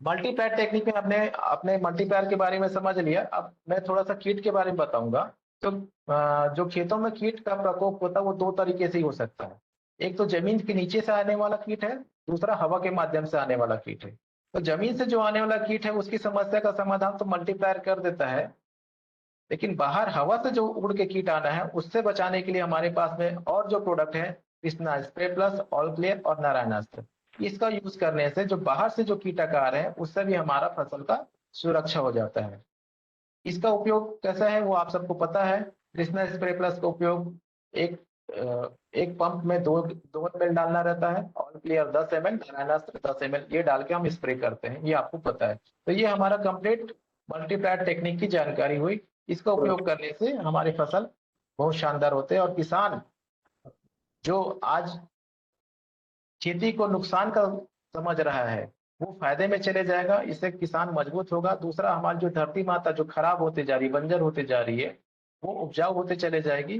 मल्टीप्लायर टेक्निक में हमने अपने मल्टीप्लायर के बारे में समझ लिया। अब मैं थोड़ा सा कीट के बारे में बताऊंगा। तो जो खेतों में कीट का प्रकोप होता है वो 2 तरीके से ही हो सकता है। एक तो जमीन के नीचे से आने वाला कीट है, दूसरा हवा के माध्यम से आने वाला कीट है। तो जमीन से जो आने वाला कीट है उसकी समस्या का समाधान तो मल्टीप्लायर कर देता है, लेकिन बाहर हवा से जो उड़ के कीट आना है उससे बचाने के लिए हमारे पास में और जो प्रोडक्ट है, Krishna spray plus, all clear और नारायणास्त्र, इसका यूज करने से जो बाहर से जो कीटक आ रहे हैं उससे भी हमारा फसल का सुरक्षा हो जाता है। इसका उपयोग कैसा है वो आप सबको पता है। कृष्णा स्प्रे प्लस का उपयोग एक पंप में 2 ml डालना रहता है, all clear 10 ml, Narayanastra 10 ml, ये डाल के हम स्प्रे करते हैं, ये आपको पता है। तो ये हमारा कंप्लीट मल्टीप्लायर टेक्निक की जानकारी हुई। इसका उपयोग करने से हमारे फसल बहुत शानदार होते हैं, और किसान जो आज खेती को नुकसान का समझ रहा है वो फायदे में चले जाएगा। इससे किसान मजबूत होगा। दूसरा, हमारी जो धरती माता जो खराब होते जा रही, बंजर होते जा रही है, वो उपजाऊ होते चले जाएगी,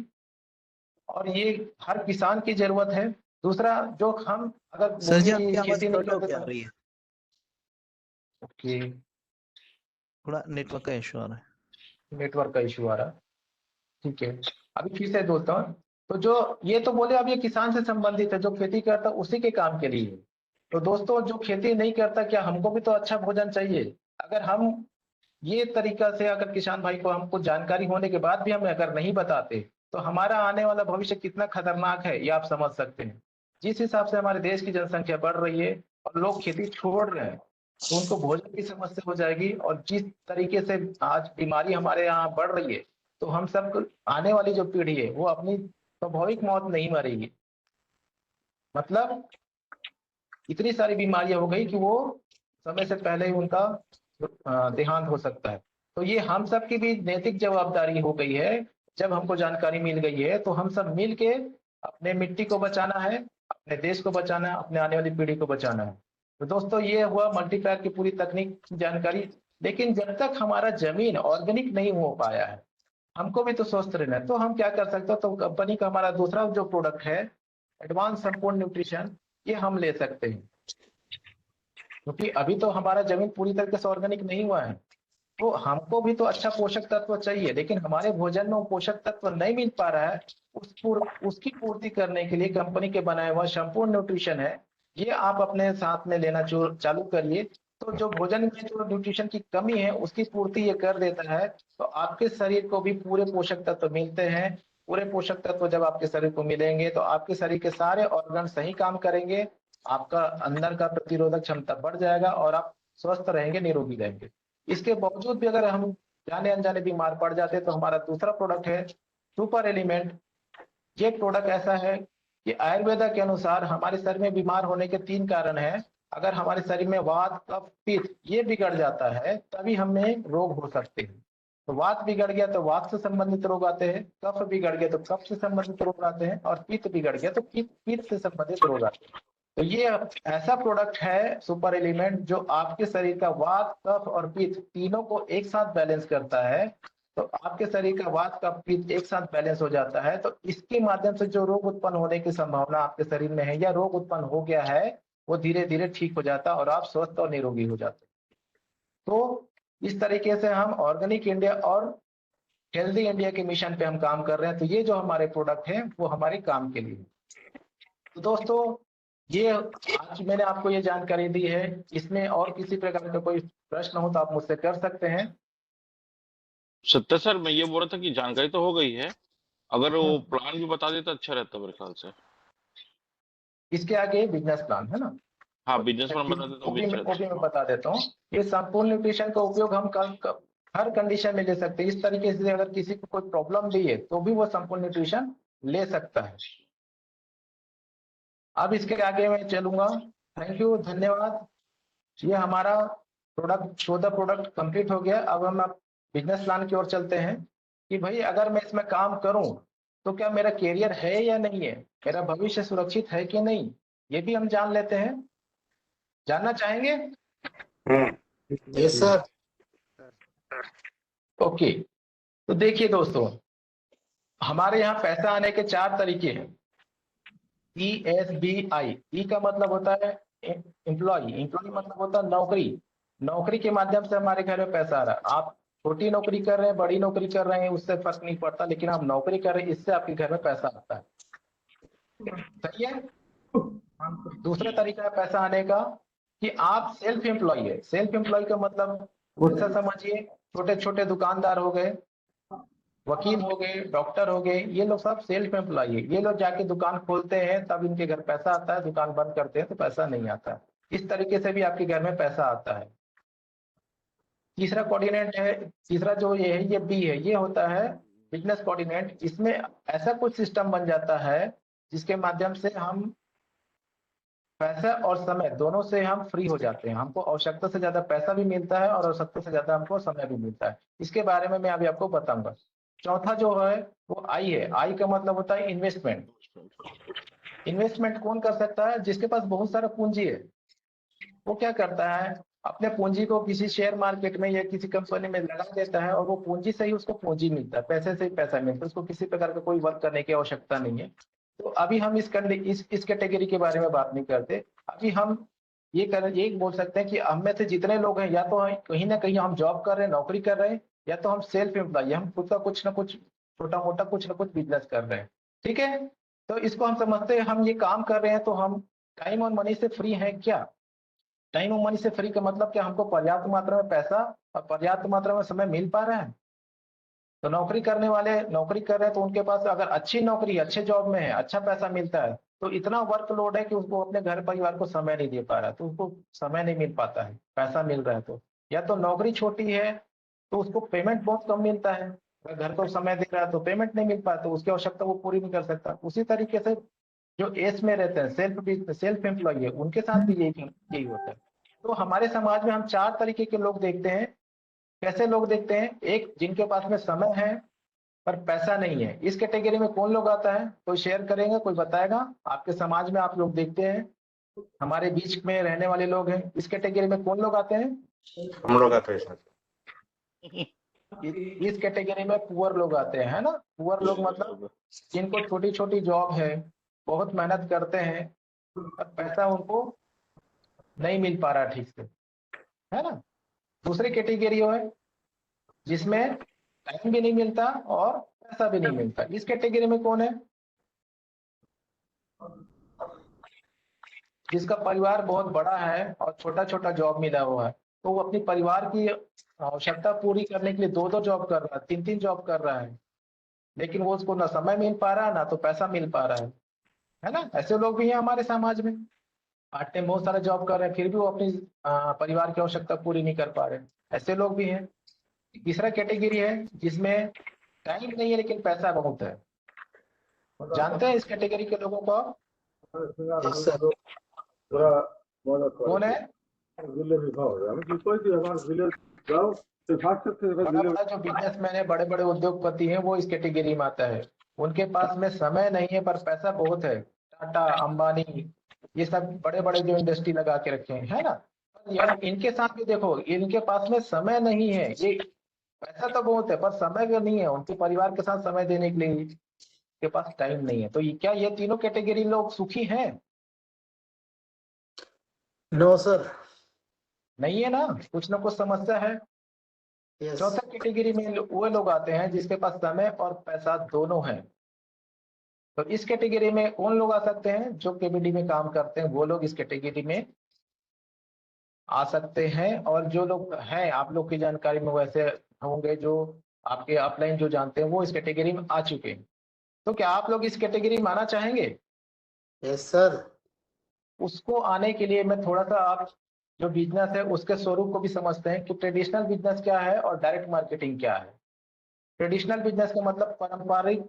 और ये हर किसान की जरूरत है। दूसरा, जो हम अगर सर जी मूंगफली आपकी आवाज खेती नहीं कट होके करते आ रही है, ओके, थोड़ा नेटवर्क का इशू आ रहा है। नेटवर्क का इशू आ रहा है, ठीक है, अभी फिर से बोलता हूँ। तो जो ये तो बोले अब ये किसान से संबंधित है, जो खेती करता उसी के काम के लिए। तो दोस्तों, जो खेती नहीं करता, क्या हमको भी तो अच्छा भोजन चाहिए। अगर हम ये तरीका से अगर किसान भाई को हमको जानकारी होने के बाद भी हम अगर नहीं बताते तो हमारा आने वाला भविष्य कितना खतरनाक है ये आप समझ सकते हैं। जिस हिसाब से हमारे देश की जनसंख्या बढ़ रही है और लोग खेती छोड़ रहे हैं, तो उनको भोजन की समस्या हो जाएगी। और जिस तरीके से आज बीमारी हमारे यहाँ बढ़ रही है, तो हम सब आने वाली जो पीढ़ी है वो अपनी स्वाभाविक मौत नहीं मरेगी। मतलब इतनी सारी बीमारियां हो गई कि वो समय से पहले ही उनका देहांत हो सकता है। तो ये हम सब की भी नैतिक जवाबदारी हो गई है। जब हमको जानकारी मिल गई है तो हम सब मिल के अपने मिट्टी को बचाना है, अपने देश को बचाना है, अपने आने वाली पीढ़ी को बचाना है। तो दोस्तों, ये हुआ मल्टीप्लायर की पूरी तकनीक की जानकारी। लेकिन जब तक हमारा जमीन ऑर्गेनिक नहीं हो पाया है, हमको भी तो स्वस्थ रहना है। तो हम क्या कर सकते हैं, तो कंपनी का हमारा दूसरा जो प्रोडक्ट है, एडवांस संपूर्ण न्यूट्रिशन, ये हम ले सकते हैं। क्योंकि अभी तो हमारा जमीन पूरी तरीके से ऑर्गेनिक नहीं हुआ है, तो हमको भी तो अच्छा पोषक तत्व चाहिए, लेकिन हमारे भोजन में वो पोषक तत्व नहीं मिल पा रहा है। उसकी पूर्ति करने के लिए कंपनी के बनाया हुआ संपूर्ण न्यूट्रिशन है, ये आप अपने साथ में लेना चालू करिए। तो जो भोजन में जो न्यूट्रिशन की कमी है उसकी पूर्ति ये कर देता है, तो आपके शरीर को भी पूरे पोषक तत्व मिलते हैं। पूरे पोषक तत्व जब आपके शरीर को मिलेंगे तो आपके शरीर के सारे ऑर्गन सही काम करेंगे, आपका अंदर का प्रतिरोधक क्षमता बढ़ जाएगा और आप स्वस्थ रहेंगे, निरोगी रहेंगे। इसके बावजूद भी अगर हम जाने अनजाने बीमार पड़ जाते हैं, तो हमारा दूसरा प्रोडक्ट है सुपर एलिमेंट। ये प्रोडक्ट ऐसा है कि आयुर्वेदा के अनुसार हमारे शरीर में बीमार होने के 3 कारण हैं। अगर हमारे शरीर में वात, कफ, पित्त ये बिगड़ जाता है तभी हमें रोग हो सकते हैं। तो वात बिगड़ गया तो वात से संबंधित रोग आते हैं, कफ बिगड़ गया तो कफ से संबंधित रोग आते हैं, और पित्त बिगड़ गया तो पित्त से संबंधित रोग आते हैं। तो ये ऐसा प्रोडक्ट है सुपर एलिमेंट जो आपके शरीर का वात, कफ और पित्त तीनों को एक साथ बैलेंस करता है। तो आपके शरीर का वात, कफ, पित्त एक साथ बैलेंस हो जाता है, तो इसके माध्यम से जो रोग उत्पन्न होने की संभावना आपके शरीर में है या रोग उत्पन्न हो गया है, वो धीरे धीरे ठीक हो जाता है और आप स्वस्थ और निरोगी हो जाते हैं। तो इस तरीके से हम ऑर्गेनिक इंडिया और हेल्दी इंडिया के मिशन पे हम काम कर रहे हैं। तो ये जो हमारे प्रोडक्ट हैं वो हमारे काम के लिए। तो दोस्तों ये आज मैंने आपको ये जानकारी दी है। इसमें और किसी प्रकार का कोई प्रश्न हो तो आप मुझसे कर सकते हैं। सत्य सर, मैं ये बोल रहा था कि जानकारी तो हो गई है, अगर वो प्लान भी बता देता अच्छा रहता मेरे ख्याल से। इसके आगे बिजनेस प्लान है ना, हाँ, बिजनेस प्लान बता देता तो भी अच्छा ओपी में रहता। बता देता हूँ। ये संपूर्ण न्यूट्रिशन का उपयोग हम हर कंडीशन में ले सकते हैं। इस तरीके से अगर किसी को कोई प्रॉब्लम भी है तो भी वो संपूर्ण न्यूट्रिशन ले सकता है। अब इसके आगे मैं चलूंगा। थैंक यू, धन्यवाद। ये हमारा प्रोडक्ट 14 प्रोडक्ट कंप्लीट हो गया। अब हम बिजनेस प्लान की ओर चलते हैं कि भाई अगर मैं इसमें काम करूं तो क्या मेरा कैरियर है या नहीं है, मेरा भविष्य सुरक्षित है कि नहीं, ये भी हम जान लेते हैं। जानना चाहेंगे? Yes sir. ओके, तो देखिए दोस्तों, हमारे यहाँ पैसा आने के 4 तरीके हैं। ESBI, ई का मतलब होता है एम्प्लॉय, एम्प्लॉय मतलब होता है नौकरी। नौकरी के माध्यम से हमारे घर में पैसा आ रहा है। आप छोटी नौकरी कर रहे हैं, बड़ी नौकरी कर रहे हैं, उससे फर्क नहीं पड़ता, लेकिन आप नौकरी कर रहे हैं, इससे आपके घर में पैसा आता है। सही है। दूसरा तरीका है पैसा आने का कि आप सेल्फ एम्प्लॉय है। सेल्फ एम्प्लॉय का मतलब ऐसा समझिए, छोटे छोटे दुकानदार हो गए, वकील हो गए, डॉक्टर हो गए, ये लोग सब सेल्फ एम्प्लॉय है। ये लोग जाके दुकान खोलते हैं तब इनके घर पैसा आता है, दुकान बंद करते हैं तो पैसा नहीं आता है। इस तरीके से भी आपके घर में पैसा आता है। तीसरा कोऑर्डिनेट है, तीसरा जो ये है, ये बी है, ये होता है बिजनेस कोऑर्डिनेट। इसमें ऐसा कुछ सिस्टम बन जाता है जिसके माध्यम से हम पैसा और समय दोनों से हम फ्री हो जाते हैं। हमको आवश्यकता से ज्यादा पैसा भी मिलता है और आवश्यकता से ज्यादा हमको समय भी मिलता है। इसके बारे में मैं अभी आपको बताऊंगा। चौथा जो है वो आई है। आई का मतलब होता है इन्वेस्टमेंट। इन्वेस्टमेंट कौन कर सकता है? जिसके पास बहुत सारा पूंजी है। वो क्या करता है, अपने पूंजी को किसी शेयर मार्केट में या किसी कंपनी में लगा देता है और वो पूंजी से ही उसको पूंजी मिलता है, पैसे से ही पैसा मिलता है, उसको किसी प्रकार का कोई वर्क करने की आवश्यकता नहीं है। तो अभी हम इस कैटेगरी के बारे में बात नहीं करते। अभी हम ये बोल सकते हैं कि हम में से जितने लोग हैं, या तो कहीं ना कहीं हम जॉब कर रहे हैं, नौकरी कर रहे हैं, या तो हम सेल्फ एम्प्लॉय, हम खुद का कुछ ना कुछ छोटा मोटा कुछ ना कुछ बिजनेस कर रहे हैं। ठीक है, तो इसको हम समझते हैं हम ये काम कर रहे हैं तो हम टाइम और मनी से फ्री हैं क्या? टाइम और मनी से फ्री का मतलब क्या? हमको पर्याप्त मात्रा में पैसा और पर्याप्त मात्रा में समय मिल पा रहा है। तो नौकरी करने वाले नौकरी कर रहे हैं तो उनके पास अगर अच्छी नौकरी, अच्छे जॉब में है, अच्छा पैसा मिलता है, तो इतना वर्कलोड है कि उसको अपने घर परिवार को समय नहीं दे पा रहा है, तो उसको समय नहीं मिल पाता है। पैसा मिल रहा है तो, या तो नौकरी छोटी है तो उसको पेमेंट बहुत कम मिलता है, अगर घर को समय दे रहा है तो पेमेंट नहीं मिल पाता, तो उसकी आवश्यकता वो पूरी नहीं कर सकता। उसी तरीके से जो एस में रहते हैं, सेल्फ एम्प्लॉय है, उनके साथ भी यही होता है। तो हमारे समाज में हम 4 तरीके के लोग देखते हैं। कैसे लोग देखते हैं? एक, जिनके पास में समय है पर पैसा नहीं है। इस कैटेगरी में कौन लोग आता है? कोई शेयर करेगा, कोई बताएगा? आपके समाज में आप लोग देखते हैं, हमारे बीच में रहने वाले लोग हैं, इस कैटेगरी में कौन लोग आते हैं? हम लोग आते हैं सर। इस कैटेगरी में पुअर लोग आते हैं, है ना। पुअर लोग मतलब जिनको छोटी छोटी जॉब है, बहुत मेहनत करते हैं पर पैसा उनको नहीं मिल पा रहा ठीक से, है ना। दूसरी कैटेगरी है जिसमें टाइम भी नहीं मिलता और पैसा भी नहीं मिलता। इस कैटेगरी में कौन है? जिसका परिवार बहुत बड़ा है और छोटा छोटा जॉब मिला हुआ है, तो वो अपनी परिवार की आवश्यकता पूरी करने के लिए 2-2 जॉब कर रहा है, 3-3 जॉब कर रहा है, लेकिन वो उसको ना समय मिल पा रहा है ना तो पैसा मिल पा रहा है ना। ऐसे लोग भी हैं हमारे समाज में, पार्ट टाइम बहुत सारा जॉब कर रहे हैं फिर भी वो अपनी परिवार की आवश्यकता पूरी नहीं कर पा रहे, ऐसे लोग भी हैं। तीसरा कैटेगरी है जिसमें टाइम नहीं है लेकिन पैसा बहुत है। जानते हैं इस कैटेगरी के लोगों को? Yes sir. कौन है? बड़ा बड़ा जो बिजनेसमैन है, बड़े बड़े उद्योगपति हैं, वो इस कैटेगरी में आता है। उनके पास में समय नहीं है पर पैसा बहुत है। टाटा, अंबानी, ये सब बड़े बड़े जो इंडस्ट्री लगा के रखे हैं, है ना। यार इनके साथ भी देखो, इनके पास में समय नहीं है, ये पैसा तो बहुत है पर समय भी नहीं है, उनके परिवार के साथ समय देने के लिए के पास टाइम नहीं है। तो क्या ये तीनों कैटेगरी लोग सुखी हैं? No sir. नहीं है ना, कुछ ना कुछ समस्या है। यस चौथा कैटेगरी में वो लोग आते हैं जिसके पास समय और पैसा दोनों है। तो इस कैटेगरी में कौन लोग आ सकते हैं? जो केबीडी में काम करते हैं वो लोग इस कैटेगरी में आ सकते हैं। और जो लोग हैं आप लोग की जानकारी में वैसे होंगे जो आपके अपलाइन जो जानते हैं वो इस कैटेगरी में आ चुके हैं। तो क्या आप लोग इस कैटेगरी में आना चाहेंगे? Yes sir. उसको आने के लिए मैं थोड़ा सा आप जो बिजनेस है उसके स्वरूप को भी समझते हैं कि ट्रेडिशनल बिजनेस क्या है और डायरेक्ट मार्केटिंग क्या है। ट्रेडिशनल बिजनेस का मतलब पारंपरिक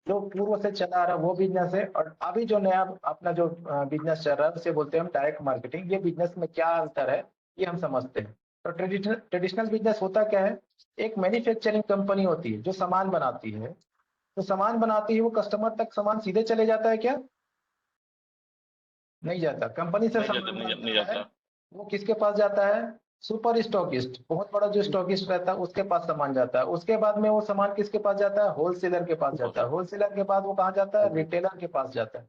जो पूर्व से चला आ रहा वो बिजनेस है, और अभी जो नया अपना जो बिजनेस चल रहा है उसे बोलते हैं हम डायरेक्ट मार्केटिंग। ये बिजनेस में क्या अंतर है ये हम समझते हैं। तो ट्रेडिशनल बिजनेस होता क्या है? एक मैन्युफैक्चरिंग कंपनी होती है जो सामान बनाती है। तो सामान बनाती है वो कस्टमर तक सामान सीधे चले जाता है क्या? नहीं जाता। कंपनी से नहीं सामान जाता, नहीं बनता है जाता। वो किसके पास जाता है? सुपर स्टॉकिस्ट, बहुत बड़ा जो स्टॉकिस्ट रहता है उसके पास सामान जाता है। उसके बाद में वो सामान किसके पास जाता है? होलसेलर के पास जाता है। होलसेलर के बाद वो कहाँ जाता है? रिटेलर के पास जाता है।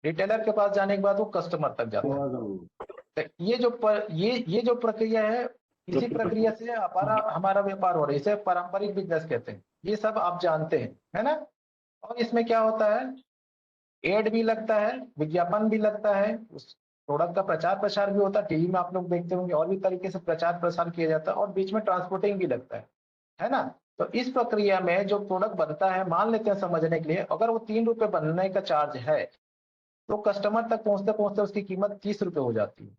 रिटेलर के पास जाने के बाद वो कस्टमर तक जाता है। तो ये जो प्रक्रिया है, इसी प्रक्रिया से हमारा हमारा व्यापार हो रहा है। इसे पारंपरिक बिजनेस कहते हैं। ये सब आप जानते हैं, है ना? और इसमें क्या होता है? एड भी लगता है, विज्ञापन भी लगता है, उस प्रोडक्ट का प्रचार प्रसार भी होता है। टीवी में आप लोग देखते होंगे और भी तरीके से प्रचार प्रसार किया जाता है, और बीच में ट्रांसपोर्टिंग भी लगता है ना? तो इस प्रक्रिया में जो प्रोडक्ट बनता है, मान लेते हैं समझने के लिए अगर वो 3 रुपए बनने का चार्ज है तो कस्टमर तक पहुंचते पहुंचते उसकी कीमत 30 रुपए हो जाती है।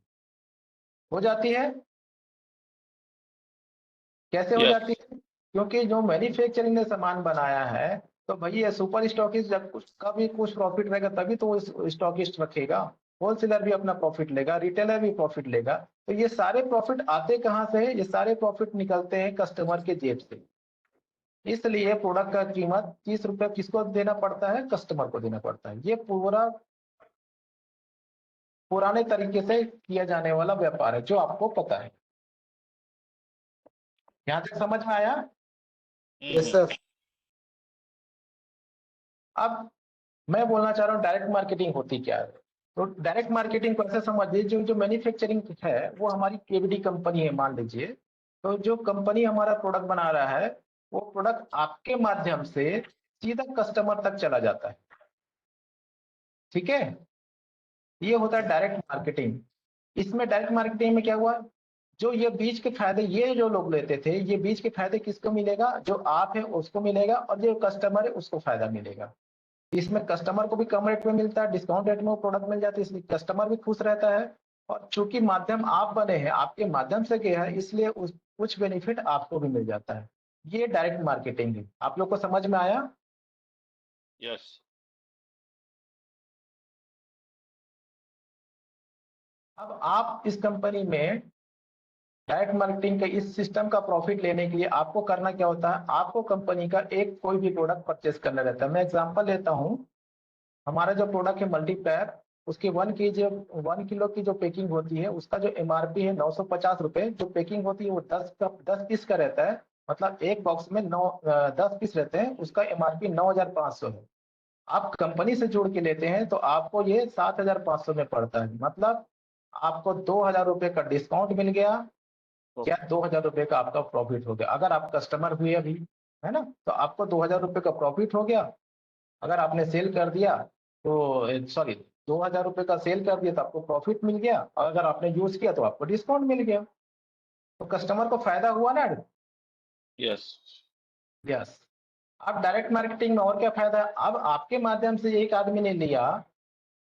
हो जाती है? कैसे हो यस। जाती है? क्योंकि जो मैन्युफैक्चरिंग ने सामान बनाया है, तो भाई ये सुपर स्टॉकिस्ट जब कुछ का भी कुछ प्रॉफिट रहेगा तभी तो वो स्टॉकिस्ट रखेगा। होलसेलर भी अपना प्रॉफिट लेगा, रिटेलर भी प्रॉफिट लेगा। तो ये सारे प्रॉफिट आते कहाँ से है? ये सारे प्रॉफिट निकलते हैं कस्टमर के जेब से। इसलिए प्रोडक्ट का कीमत 30 रुपए किसको देना पड़ता है? कस्टमर को देना पड़ता है। ये पूरा पुराने तरीके से किया जाने वाला व्यापार है जो आपको पता है। यहाँ तक समझ में आया? Yes sir. अब मैं बोलना चाह रहा हूँ डायरेक्ट मार्केटिंग होती क्या है। तो डायरेक्ट मार्केटिंग को ऐसे समझिए, जो जो मैन्युफैक्चरिंग है वो हमारी केबीडी कंपनी है मान लीजिए। तो जो कंपनी हमारा प्रोडक्ट बना रहा है वो प्रोडक्ट आपके माध्यम से सीधा कस्टमर तक चला जाता है। ठीक है? ये होता है डायरेक्ट मार्केटिंग। इसमें डायरेक्ट मार्केटिंग में क्या हुआ? जो ये बीज के फायदे ये जो लोग लेते थे, ये बीज के फायदे किसको मिलेगा? जो आप है उसको मिलेगा, और जो कस्टमर है उसको फायदा मिलेगा। इसमें कस्टमर को भी कम रेट में मिलता है, डिस्काउंट रेट में वो प्रोडक्ट मिल जाती है, इसलिए कस्टमर भी खुश रहता है। और चूंकि माध्यम आप बने हैं, आपके माध्यम से गया है, इसलिए उस कुछ बेनिफिट आपको भी मिल जाता है। ये डायरेक्ट मार्केटिंग है। आप लोग को समझ में आया? यस। अब आप इस कंपनी में डायरेक्ट मार्केटिंग के इस सिस्टम का प्रॉफिट लेने के लिए आपको करना क्या होता है? आपको कंपनी का एक कोई भी प्रोडक्ट परचेस करना रहता है। मैं एग्जांपल लेता हूं, हमारा जो प्रोडक्ट है मल्टीप्लायर, उसकी 1 किलो की जो पैकिंग होती है उसका जो एमआरपी है 950 रुपए। जो पैकिंग होती है वो 10 पीस का रहता है, मतलब एक बॉक्स में 10 पीस रहते हैं। उसका एमआरपी 9500 है। आप कंपनी से जोड़ के लेते हैं तो आपको ये 7500 में पड़ता है। मतलब आपको 2000 रुपए का डिस्काउंट मिल गया, क्या 2000 रुपए का आपका प्रॉफिट हो गया। अगर आप कस्टमर हुए अभी, है ना, तो आपको 2000 रुपए का प्रॉफिट हो गया। अगर आपने सेल कर दिया तो सॉरी 2000 रुपए का सेल कर दिया तो आपको प्रॉफिट मिल गया, और अगर आपने यूज किया तो आपको डिस्काउंट मिल गया। तो कस्टमर को फायदा हुआ ना? यस। यस। अब डायरेक्ट मार्केटिंग में और क्या फायदा है? अब आपके माध्यम से एक आदमी ने लिया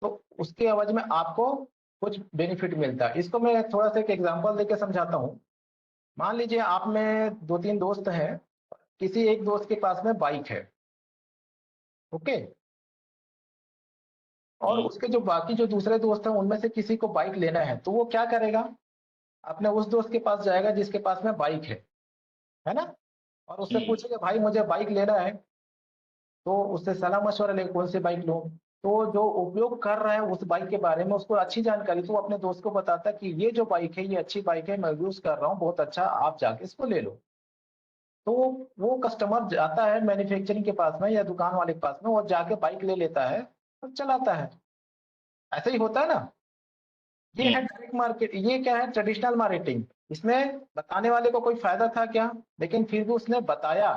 तो उसके एवज में आपको कुछ बेनिफिट मिलता है। इसको मैं थोड़ा सा एक एग्जांपल देके समझाता हूँ। मान लीजिए आप में 2-3 दोस्त हैं, किसी एक दोस्त के पास में बाइक है, ओके, और उसके जो बाकी जो दूसरे दोस्त हैं उनमें से किसी को बाइक लेना है, तो वो क्या करेगा? अपने उस दोस्त के पास जाएगा जिसके पास में बाइक है ना, और उससे पूछेगा भाई मुझे बाइक लेना है। तो उससे सलाह मशवरा ले कौन सी बाइक लूं। तो जो उपयोग कर रहा है उस बाइक के बारे में उसको अच्छी जानकारी, तो वो अपने दोस्त को बताता है कि ये जो बाइक है ये अच्छी बाइक है, मैं यूज कर रहा हूँ, बहुत अच्छा, आप जाके इसको ले लो। तो वो कस्टमर जाता है मैन्युफैक्चरिंग के पास में या दुकान वाले के पास में, और जाके बाइक ले लेता है और चलाता है। ऐसा ही होता है ना? ये है डायरेक्ट मार्केट। ये क्या है? Traditional marketing. इसमें बताने वाले को कोई फायदा था क्या? लेकिन फिर भी उसने बताया,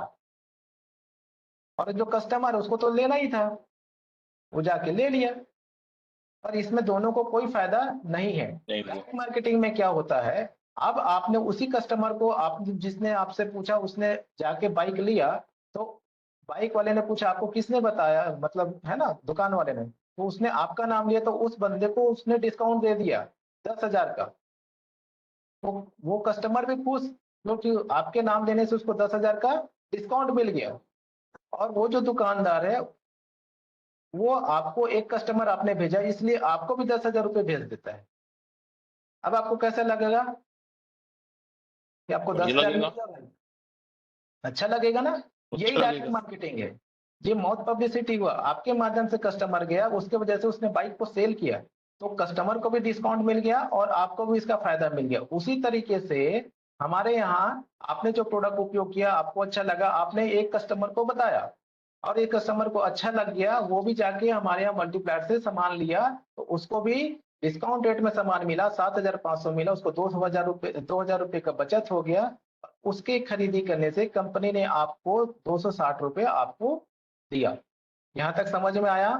और जो कस्टमर है उसको तो लेना ही था, वो जाके ले लिया। और इसमें दोनों को कोई फायदा नहीं है। नहीं हुआ। डायरेक्ट मार्केटिंग में क्या होता है, अब आपने उसी कस्टमर को, आप जिसने आपसे पूछा उसने जाके बाइक लिया, तो बाइक वाले ने पूछा आपको किसने बताया, मतलब है ना, दुकान वाले ने, तो उसने आपका नाम लिया, तो उस बंदे को उसने डिस्काउंट दे दिया 10,000 का। तो वो कस्टमर भी खुश, क्योंकि आपके नाम लेने से उसको 10,000 का डिस्काउंट मिल गया। और वो जो दुकानदार है, वो आपको एक कस्टमर आपने भेजा, इसलिए आपको भी 10,000 रुपये भेज देता है। अब आपको कैसा लगेगा कि आपको बढ़िया 10,000 लगेगा। मिल जा रहा है? अच्छा लगेगा ना? यही अच्छा डायरेक्ट लगेगा। मार्केटिंग है। ये माउथ पब्लिसिटी हुआ, आपके माध्यम से कस्टमर गया, उसके वजह से उसने बाइक को सेल किया, तो कस्टमर को भी डिस्काउंट मिल गया और आपको भी इसका फायदा मिल गया। उसी तरीके से हमारे यहाँ आपने जो प्रोडक्ट उपयोग किया, आपको अच्छा लगा, आपने एक कस्टमर को बताया, और एक कस्टमर को अच्छा लग गया, वो भी जाके हमारे यहाँ मल्टीप्लायर से सामान लिया, तो उसको भी डिस्काउंट रेट में सामान मिला, 7,500 मिला, उसको 2,000 रुपये का बचत हो गया। उसके खरीदी करने से कंपनी ने आपको 260 रुपये आपको दिया। यहाँ तक समझ में आया?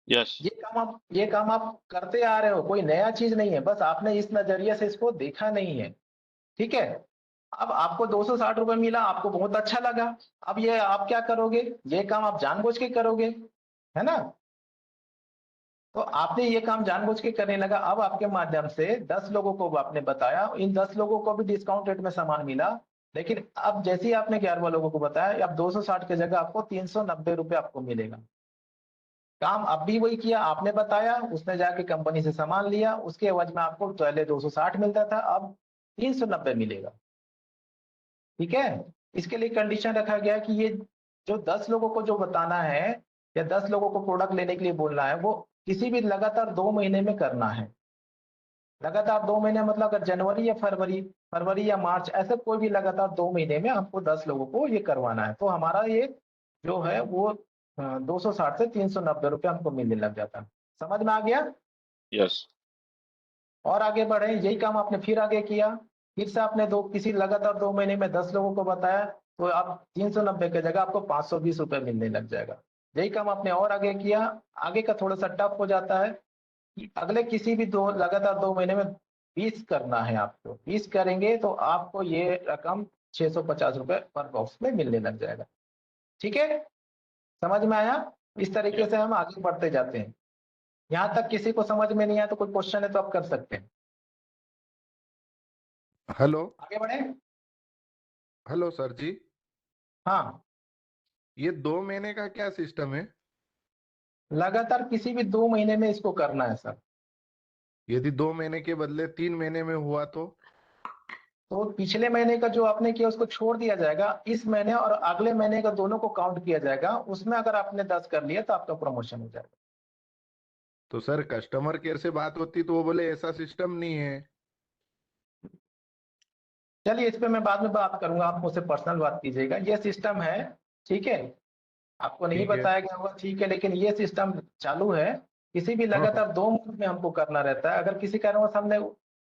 यस। ये काम आप करते आ रहे हो, कोई नया चीज नहीं है, बस आपने इस नजरिए से इसको देखा नहीं है। ठीक है? अब आपको 260 रुपये मिला, आपको बहुत अच्छा लगा। अब ये आप क्या करोगे? ये काम आप जानबूझ के करोगे, है ना? तो आपने ये काम जानबूझ के करने लगा। अब आपके माध्यम से 10 लोगों को आपने बताया, इन 10 लोगों को भी डिस्काउंट रेट में सामान मिला, लेकिन अब जैसे ही आपने 11 लोगों को बताया, अब 260 की जगह आपको 390 रुपये आपको मिलेगा। काम अब भी वही किया, आपने बताया, उसने जाके कंपनी से सामान लिया, उसके एवज में आपको पहले 260 मिलता था, अब 390 मिलेगा। ठीक है? इसके लिए कंडीशन रखा गया कि ये जो 10 लोगों को जो बताना है, या 10 लोगों को प्रोडक्ट लेने के लिए बोलना है, वो किसी भी लगातार 2 महीने में करना है। लगातार 2 महीने मतलब अगर जनवरी या फरवरी या मार्च, ऐसे कोई भी लगातार 2 महीने में हमको 10 लोगों को ये करवाना है। तो हमारा ये जो है वो 260 से 390 रुपये हमको मिलने लग जाता है। समझ में आ गया? यस। और आगे बढ़े, यही काम आपने फिर आगे किया, फिर से आपने किसी लगातार 2 महीने में 10 लोगों को बताया, तो आप 390 की जगह आपको 520 रुपये मिलने लग जाएगा। यही काम आपने और आगे किया। आगे का थोड़ा सा टफ हो जाता है कि अगले किसी भी लगातार 2 महीने में 20 करना है आपको। 20 करेंगे तो आपको ये रकम 650 रुपये पर बॉक्स में मिलने लग जाएगा। ठीक है? समझ में आया? इस तरीके से हम आगे बढ़ते जाते हैं। यहाँ तक किसी को समझ में नहीं आया तो कोई क्वेश्चन है तो आप कर सकते हैं। हेलो। आगे बढ़े। हेलो सर जी, हाँ, ये 2 महीने का क्या सिस्टम है? लगातार किसी भी 2 महीने में इसको करना है सर। यदि 2 महीने के बदले 3 महीने में हुआ तो पिछले महीने का जो आपने किया उसको छोड़ दिया जाएगा, इस महीने और अगले महीने का दोनों को काउंट किया जाएगा। उसमें अगर आपने 10 कर लिया तो आपका प्रमोशन हो जाएगा। तो सर कस्टमर केयर से बात होती तो वो बोले ऐसा सिस्टम नहीं है। चलिए, इस पे मैं बाद में बात करूंगा, आप मुझसे पर्सनल बात कीजिएगा। ये सिस्टम है, ठीक है? आपको नहीं ठीक है। बताया गया होगा, ठीक है, लेकिन ये सिस्टम चालू है। किसी भी हाँ, लगातार 2 मंथ में हमको करना रहता है। अगर किसी कारणवश हमने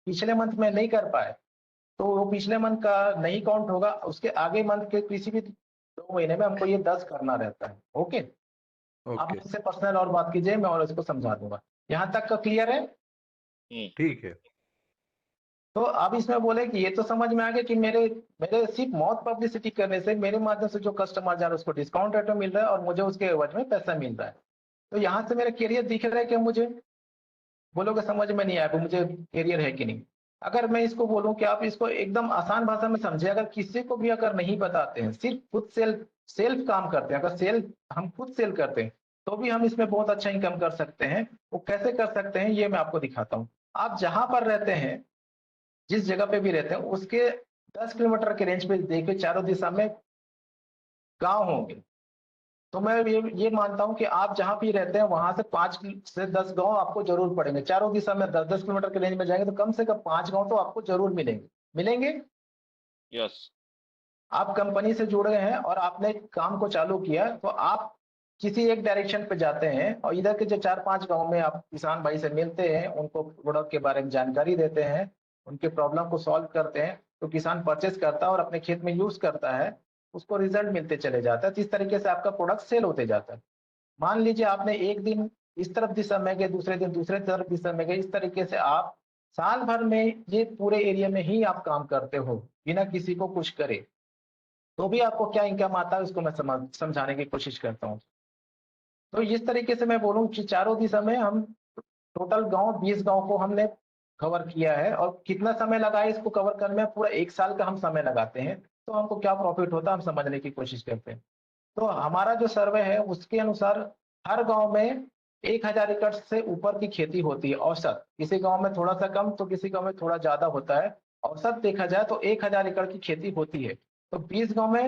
पिछले मंथ में नहीं कर पाए, तो वो पिछले मंथ का नहीं काउंट होगा, उसके आगे मंथ के किसी भी 2 महीने में हमको ये 10 करना रहता है। ओके? आप ओके, मुझसे पर्सनल और बात कीजिए, मैं और इसको समझा दूंगा। यहाँ तक का क्लियर है? ठीक है। तो अब इसमें बोले कि ये तो समझ में आ गया कि मेरे मेरे सिर्फ माउथ पब्लिसिटी करने से मेरे माध्यम से जो कस्टमर जा रहा है उसको डिस्काउंट रेट में मिल रहा है और मुझे उसके एवज में पैसा मिल रहा है। तो यहाँ से मेरा कैरियर दिख रहा है कि मुझे, बोलोगे समझ में नहीं आया कि मुझे कैरियर है कि नहीं। अगर मैं इसको बोलूं कि आप इसको एकदम आसान भाषा में समझे, अगर किसी को भी अगर नहीं बताते हैं, सिर्फ खुद सेल्फ काम करते हैं, अगर हम खुद सेल करते हैं, तो भी हम इसमें बहुत अच्छा इनकम कर सकते हैं। वो कैसे कर सकते हैं ये मैं आपको दिखाता हूँ। आप जहां पर रहते हैं, जिस जगह पे भी रहते हैं, उसके 10 किलोमीटर के रेंज पे देखिए, चारों दिशा में गांव होंगे। तो मैं ये मानता हूं कि आप जहां भी रहते हैं वहां से 5 से 10 गांव आपको जरूर पड़ेंगे। चारों दिशा में 10-10 किलोमीटर के रेंज में जाएंगे तो कम से कम 5 गांव तो आपको जरूर मिलेंगे। यस। आप कंपनी से जुड़े हैं और आपने काम को चालू किया, तो आप किसी एक डायरेक्शन पे जाते हैं और इधर के जो 4-5 गांव में आप किसान भाई से मिलते हैं, उनको प्रोडक्ट के बारे में जानकारी देते हैं, उनके प्रॉब्लम को सॉल्व करते हैं, तो किसान परचेस करता है और अपने खेत में यूज करता है, उसको रिजल्ट मिलते चले जाता है। तो इस तरीके से आपका प्रोडक्ट सेल होते जाता है। मान लीजिए आपने एक दिन इस तरफ दिशा में गए, दूसरे दिन दूसरे तरफ दिशा में गए, इस तरीके से आप साल भर में ये पूरे एरिया में ही आप काम करते हो बिना किसी को कुछ करे, तो भी आपको क्या इनकम आता है उसको मैं समझाने की कोशिश करता हूँ। तो इस तरीके से मैं बोलूँ कि चारों दिशा में हम टोटल गांव 20 गांव को हमने कवर किया है। और कितना समय लगा है इसको कवर करने में? पूरा 1 साल का हम समय लगाते हैं। तो हमको क्या प्रॉफिट होता है हम समझने की कोशिश करते हैं। तो हमारा जो सर्वे है उसके अनुसार हर गांव में 1000 एकड़ से ऊपर की खेती होती है औसत। किसी गांव में थोड़ा सा कम तो किसी गांव में थोड़ा ज्यादा होता है। औसत देखा जाए तो 1000 एकड़ की खेती होती है। तो 20 गांव में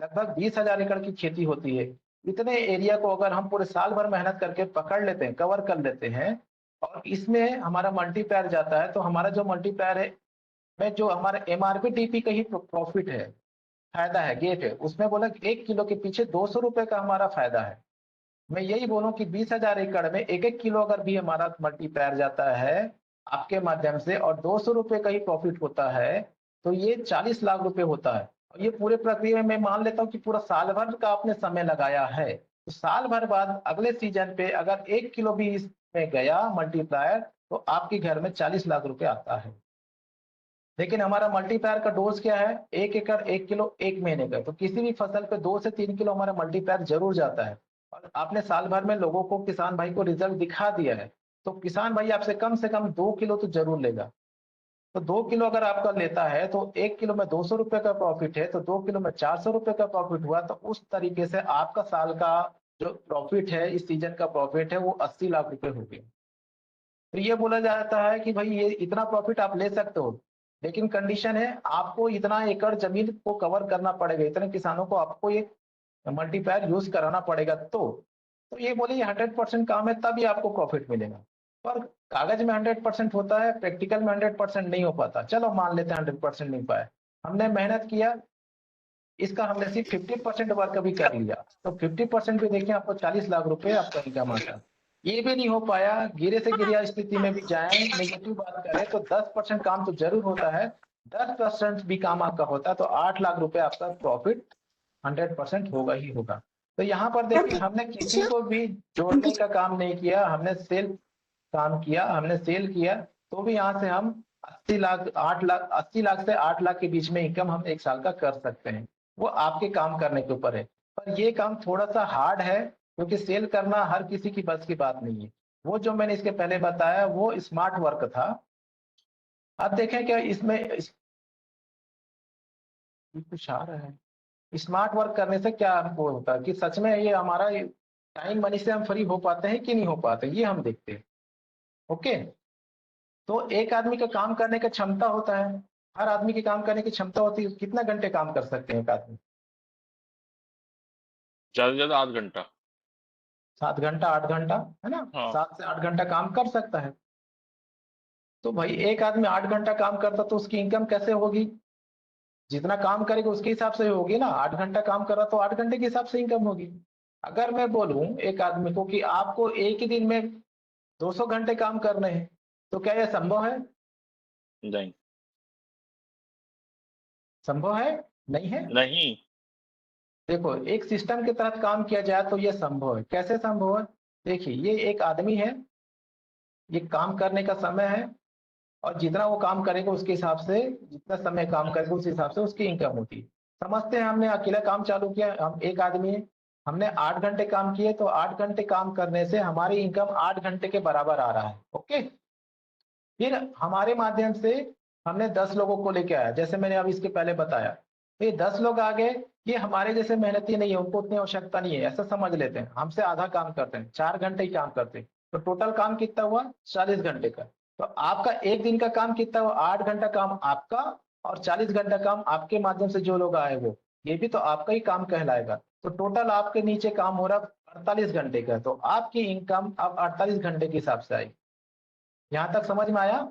लगभग 20,000 एकड़ की खेती होती है। इतने एरिया को अगर हम पूरे साल भर मेहनत करके पकड़ लेते हैं, कवर कर लेते हैं, और इसमें हमारा मल्टीप्लायर जाता है, तो हमारा जो मल्टीप्लायर है में जो हमारा एमआरपी डीपी का ही प्रॉफिट है, फायदा है, गेट है, उसमें बोला कि 1 किलो के पीछे 200 रुपए का हमारा फायदा है। मैं यही बोलूं कि 20,000 एकड़ में 1-1 किलो अगर भी हमारा मल्टीप्लायर जाता है आपके माध्यम से और 200 रुपए का ही प्रॉफिट होता है, तो ये 40 लाख रुपए होता है। और ये पूरे प्रक्रिया में मैं मान लेता हूँ कि पूरा साल भर का आपने समय लगाया है, तो साल भर बाद अगले सीजन पे अगर 1 किलो भी इसमें गया मल्टीप्लायर, तो आपके घर में 40 लाख रुपए आता है। लेकिन हमारा मल्टीप्लायर का डोज क्या है? 1 एकड़ 1 किलो 1 महीने का। तो किसी भी फसल पे 2 से 3 किलो हमारा मल्टीप्लायर जरूर जाता है। और आपने साल भर में लोगों को, किसान भाई को रिजल्ट दिखा दिया है, तो किसान भाई आपसे कम से कम 2 किलो तो जरूर लेगा। तो 2 किलो अगर आपका लेता है तो 1 किलो में 200 रुपए का प्रॉफिट है, तो 2 किलो में 400 रुपए का प्रॉफिट हुआ। तो उस तरीके से आपका साल का जो प्रॉफिट है, इस सीजन का प्रॉफिट है, वो 80 लाख रुपए हो गया। तो ये बोला जाता है कि भाई ये इतना प्रॉफिट आप ले सकते हो, लेकिन कंडीशन है आपको इतना एकड़ जमीन को कवर करना पड़ेगा, इतने किसानों को आपको ये मल्टीप्लायर यूज कराना पड़ेगा। तो ये बोले 100% काम है तभी आपको प्रॉफिट मिलेगा। पर कागज में 100% होता है, प्रैक्टिकल में 100% नहीं हो पाता। चलो मान लेते हैं 100% नहीं पाए, हमने मेहनत किया, इसका हमने सिर्फ 50% वर्क भी कर लिया, तो 50% भी देखिए आपको 40 लाख रुपए आपका इनकम आता। ये भी नहीं हो पाया, गिरे से गिरिया स्थिति में भी जाए, नेगेटिव बात करें तो 10% काम तो जरूर होता है, 10% भी काम आपका होता है, तो 8 लाख रुपए आपका प्रॉफिट 100% होगा ही होगा। तो यहाँ पर देखिए हमने किसी को भी जोड़ने का काम नहीं किया, हमने सेल काम किया, हमने सेल किया, तो भी यहाँ से हम 80 लाख 80 लाख से 8 लाख के बीच में इनकम हम 1 साल का कर सकते हैं। वो आपके काम करने के ऊपर है। पर ये काम थोड़ा सा हार्ड है, क्योंकि सेल करना हर किसी की बस की बात नहीं है। वो जो मैंने इसके पहले बताया वो स्मार्ट वर्क था। अब देखें क्या इसमें कुछ आ रहा है। स्मार्ट वर्क करने से क्या हमको होता है कि सच में ये हमारा टाइम मनी से हम फ्री हो पाते हैं कि नहीं हो पाते, ये हम देखते हैं। ओके, तो एक आदमी का काम करने का क्षमता होता है, हर आदमी की काम करने की क्षमता होती है। कितना घंटे काम कर सकते हैं एक आदमी? ज्यादा से ज्यादा 8 घंटा। 7 घंटा 8 घंटा, है ना? हाँ 7 से 8 घंटा काम कर सकता है। तो भाई एक आदमी 8 घंटा काम करता तो उसकी इनकम कैसे होगी? जितना काम करेगा उसके हिसाब से होगी ना। 8 घंटा काम कर रहा तो 8 घंटे के हिसाब से इनकम होगी। अगर मैं बोलूं एक आदमी को कि आपको एक ही दिन में 200 घंटे काम करने हैं, तो क्या यह संभव है? नहीं संभव है? नहीं है। नहीं। देखो एक सिस्टम के तहत काम किया जाए तो यह संभव है। कैसे संभव है? देखिए ये एक आदमी है, ये काम करने का समय है, और जितना वो काम करेगा उसके हिसाब से, जितना समय काम करेगा उस हिसाब से उसकी इनकम होती है। समझते हैं हमने अकेला काम चालू किया, हम एक आदमी है, हमने 8 घंटे काम किए, तो 8 घंटे काम करने से हमारी इनकम 8 घंटे के बराबर आ रहा है। ओके, फिर हमारे माध्यम से हमने 10 लोगों को लेके आया, जैसे मैंने अब इसके पहले बताया। तो ये 10 लोग आ गए, ये हमारे जैसे मेहनती नहीं है, उनको उतनी आवश्यकता नहीं है, ऐसा समझ लेते हैं। हमसे आधा काम करते हैं, 4 घंटे ही काम करते हैं, तो टोटल काम कितना हुआ? 40 घंटे का। तो आपका एक दिन का काम कितना हुआ? 8 घंटा काम आपका, और 40 घंटा काम आपके माध्यम से जो लोग आए वो, ये भी तो आपका ही काम कहलाएगा। तो टोटल आपके नीचे काम हो रहा 48 घंटे का, तो आपकी इनकम अब 48 घंटे के हिसाब से आएगी। यहां तक समझ में आया?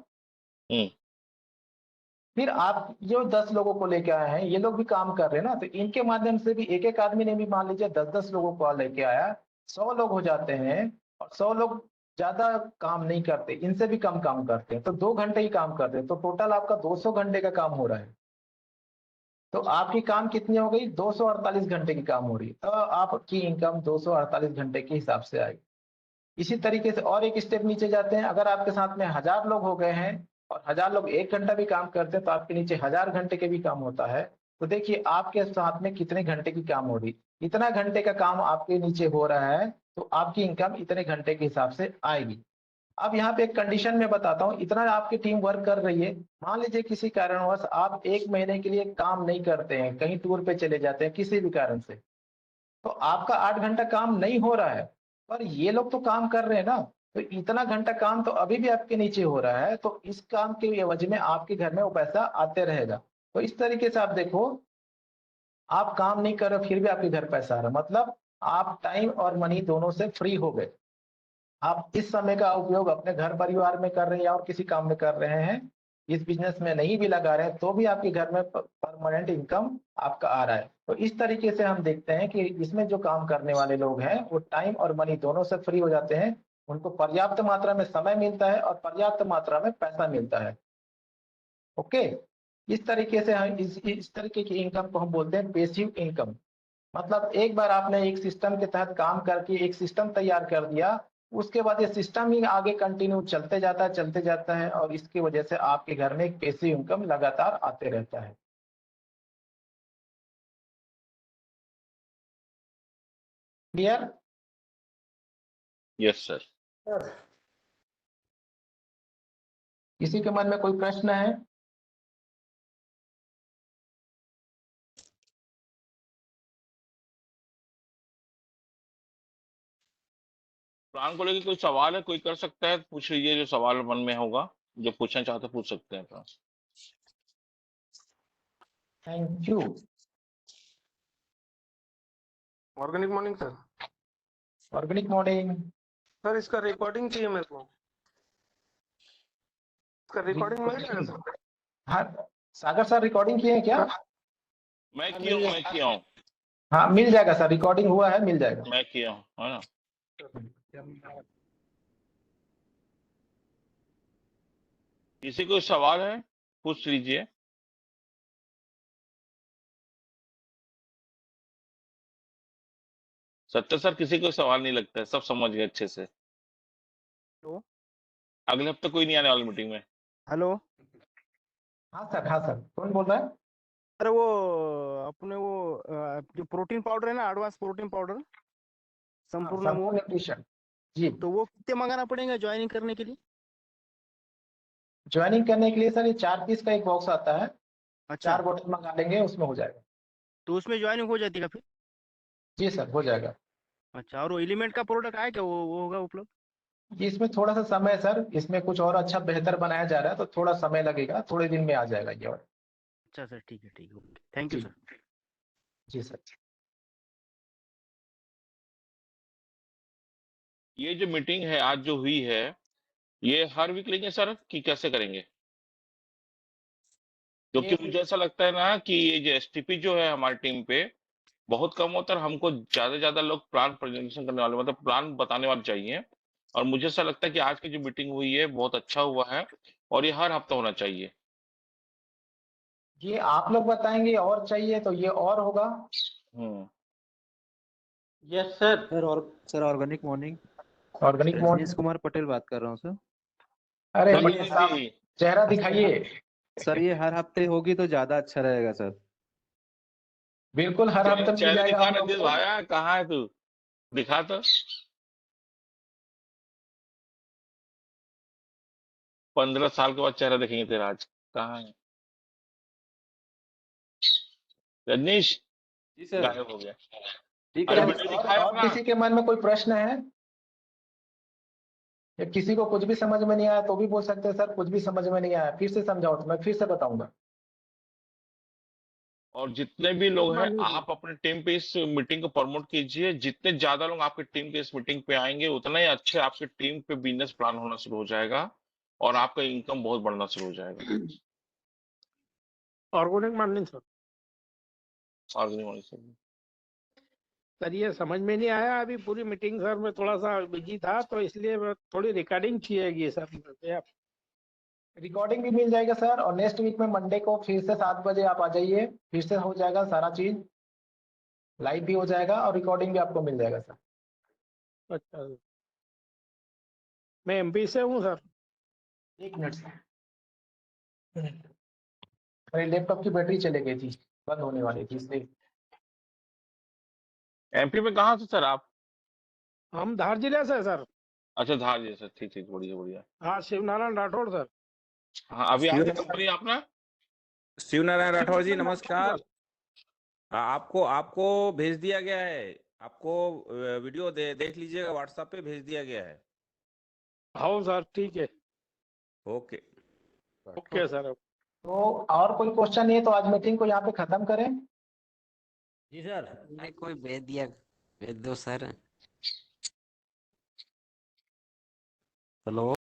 फिर आप जो 10 लोगों को लेके आए हैं, ये लोग भी काम कर रहे हैं ना, तो इनके माध्यम से भी एक एक आदमी ने भी मान लीजिए 10-10 लोगों को लेके आया, 100 लोग हो जाते हैं और 100 लोग ज्यादा काम नहीं करते, इनसे भी कम काम करते हैं, तो 2 घंटे ही काम करते हैं, तो टोटल आपका 200 घंटे का काम हो रहा है। तो आपकी काम कितनी हो गई? 248 घंटे की काम हो रही है, तो आपकी इनकम 248 घंटे के हिसाब से आएगी। इसी तरीके से और एक स्टेप नीचे जाते हैं, अगर आपके साथ में 1000 लोग हो गए हैं और 1000 लोग 1 घंटा भी काम करते हैं, तो आपके नीचे 1000 घंटे के भी काम होता है। तो देखिए आपके साथ में कितने घंटे की काम हो रही, इतना घंटे का काम आपके नीचे हो रहा है, तो आपकी इनकम इतने घंटे के हिसाब से आएगी। अब यहाँ पे एक कंडीशन में बताता हूँ, इतना आपकी टीम वर्क कर रही है, मान लीजिए किसी कारणवश आप 1 महीने के लिए काम नहीं करते हैं, कहीं टूर पे चले जाते हैं किसी भी कारण से, तो आपका 8 घंटा काम नहीं हो रहा है, पर ये लोग तो काम कर रहे हैं ना, तो इतना घंटा काम तो अभी भी आपके नीचे हो रहा है, तो इस काम के एवज में आपके घर में वो पैसा आते रहेगा। तो इस तरीके से आप देखो, आप काम नहीं कर रहे फिर भी आपके घर पैसा आ रहा, मतलब आप टाइम और मनी दोनों से फ्री हो गए। आप इस समय का उपयोग अपने घर परिवार में कर रहे हैं या और किसी काम में कर रहे हैं, इस बिजनेस में नहीं भी लगा रहे हैं, तो भी आपके घर में परमानेंट इनकम आपका आ रहा है। तो इस तरीके से हम देखते हैं कि इसमें जो काम करने वाले लोग हैं वो टाइम और मनी दोनों से फ्री हो जाते हैं, उनको पर्याप्त मात्रा में समय मिलता है और पर्याप्त मात्रा में पैसा मिलता है। ओके, इस तरीके से हम इस तरीके की इनकम को हम बोलते हैं पैसिव इनकम। मतलब एक बार आपने एक सिस्टम के तहत काम करके एक सिस्टम तैयार कर दिया, उसके बाद ये सिस्टम ही आगे कंटिन्यू चलते जाता है और इसकी वजह से आपके घर में एक पैसिव इनकम लगातार आते रहता है। क्लियर? Yes sir. किसी के मन में कोई प्रश्न है? प्लान को लेकर कोई सवाल है, कोई कर सकता है, पूछ लीजिए जो सवाल मन में होगा, जो पूछना चाहते पूछ सकते हैं plan. Thank you. Organic morning sir. Organic morning. Sir इसका रिकॉर्डिंग चाहिए मेरे को, इसका रिकॉर्डिंग मिल जाएगा सर? हाँ सागर सर, रिकॉर्डिंग किए हैं क्या? मैं किया हूँ हाँ मिल जाएगा सर, रिकॉर्डिंग हुआ है, मिल जाएगा। मैं किया हूँ, है ना। किसी को सवाल है पूछ लीजिए। सत्य सर, किसी को सवाल नहीं लगता है, सब समझ गए अच्छे से। हेलो। अगले हफ्ते कोई नहीं आने वाली मीटिंग में। हेलो। हाँ सर, कौन बोल रहा है? अरे वो अपने वो जो प्रोटीन पाउडर है ना, एडवांस प्रोटीन पाउडर संपूर्ण वो, संपूर्ण न्यूट्रिशन जी। तो वो कितने मंगाना पड़ेगा ज्वाइनिंग करने के लिए? ज्वाइनिंग करने के लिए सर ये 4 पीस का एक बॉक्स आता है, अच्छा, 4 बोतल मंगा लेंगे, उसमें हो जाएगा। तो उसमें ज्वाइनिंग हो जाती है फिर? जी सर, हो जाएगा। अच्छा, और वो एलिमेंट का प्रोडक्ट आया क्या, वो होगा उपलब्ध? ये इसमें थोड़ा सा समय है सर, इसमें कुछ और अच्छा बेहतर बनाया जा रहा है, तो थोड़ा समय लगेगा, थोड़े दिन में आ जाएगा ये। और अच्छा सर, ठीक है, ओके, थैंक यू जी सर। जी सर। ये जो मीटिंग है आज जो हुई है, ये हर वीक लेंगे सर कि कैसे करेंगे? क्योंकि मुझे ऐसा लगता है ना कि ये जो एसटीपी जो है हमारी टीम पे बहुत कम होता है, और हमको ज्यादा ज्यादा लोग प्लान प्रेजेंटेशन करने वाले, मतलब प्लान बताने वाले चाहिए। और मुझे ऐसा लगता है कि आज की जो मीटिंग हुई है बहुत अच्छा हुआ है, और ये हर हफ्ता होना चाहिए। ये आप लोग बताएंगे और चाहिए तो ये और होगा। हम्म। Yes sir. और sir organic morning, organic Rajneesh morning. Kumar Patel बात कर रहा हूँ सर। अरे रजनीश पटेल साहब, जी, चेहरा दिखाइए। सर ये हर हफ्ते होगी तो ज्यादा अच्छा रहेगा सर। बिल्कुल हर हफ्ते मिल चेहरे जाएगा दिखा हम लोग रजनीश को। भाया, कहाँ है तू? दिखा तो। 15 साल के बाद चेहरा देखेंगे तेरा आज। कहाँ है रजनीश? जी सर। गायब हो गया। ठीक अरे है वीडियो सर। दिखाया और अपना। किसी के मन में कोई प्रश्न है या किसी को कुछ भी समझ में नहीं आया तो भी बोल सकते हैं सर, कुछ भी समझ में नहीं आया फिर से समझाओ तो मैं फिर से बताऊंगा। और जितने भी लोग हैं आप अपने टीम पे इस मीटिंग को प्रमोट कीजिए। जितने ज्यादा लोग आपकी टीम के इस मीटिंग पे आएंगे उतना ही अच्छे आपकी टीम पे बिजनेस प्लान होना शुरू हो जाएगा, और आपका इनकम बहुत बढ़ना शुरू हो जाएगा। Organic morning sir. Organic morning. Sir ये समझ में नहीं आया अभी पूरी मीटिंग सर मैं थोड़ा सा बिजी था तो इसलिए मैं थोड़ी रिकॉर्डिंग चाहिएगी सर मुझे आप रिकॉर्डिंग भी मिल जाएगा सर, और नेक्स्ट वीक में मंडे को फिर से 7 बजे आप आ जाइए, फिर से हो जाएगा सारा चीज, लाइव भी हो जाएगा और रिकॉर्डिंग भी आपको मिल जाएगा सर। अच्छा सर। मैं एमपी से हूँ सर। 1 मिनट सर, मेरे लैपटॉप की बैटरी चली गई थी, बंद होने वाली थी इसलिए। एमपी में कहाँ से सर आप? हम धार जिले से सर। अच्छा धार जैसे, ठीक ठीक, बढ़िया बढ़िया। हाँ शिवनारायण राठौड़ सर। हाँ अभी आपकी कंपनी अपना? शिवनारायण राठौर जी नमस्कार। आपको आपको भेज दिया गया है, आपको वीडियो देख लीजिएगा, व्हाट्सएप पे भेज दिया गया है। हाँ सर ठीक है। Okay okay sir. तो और कोई क्वेश्चन नहीं है तो आज मीटिंग को यहाँ पे खत्म करें। जी सर। अरे कोई भेज दो सर। हेलो।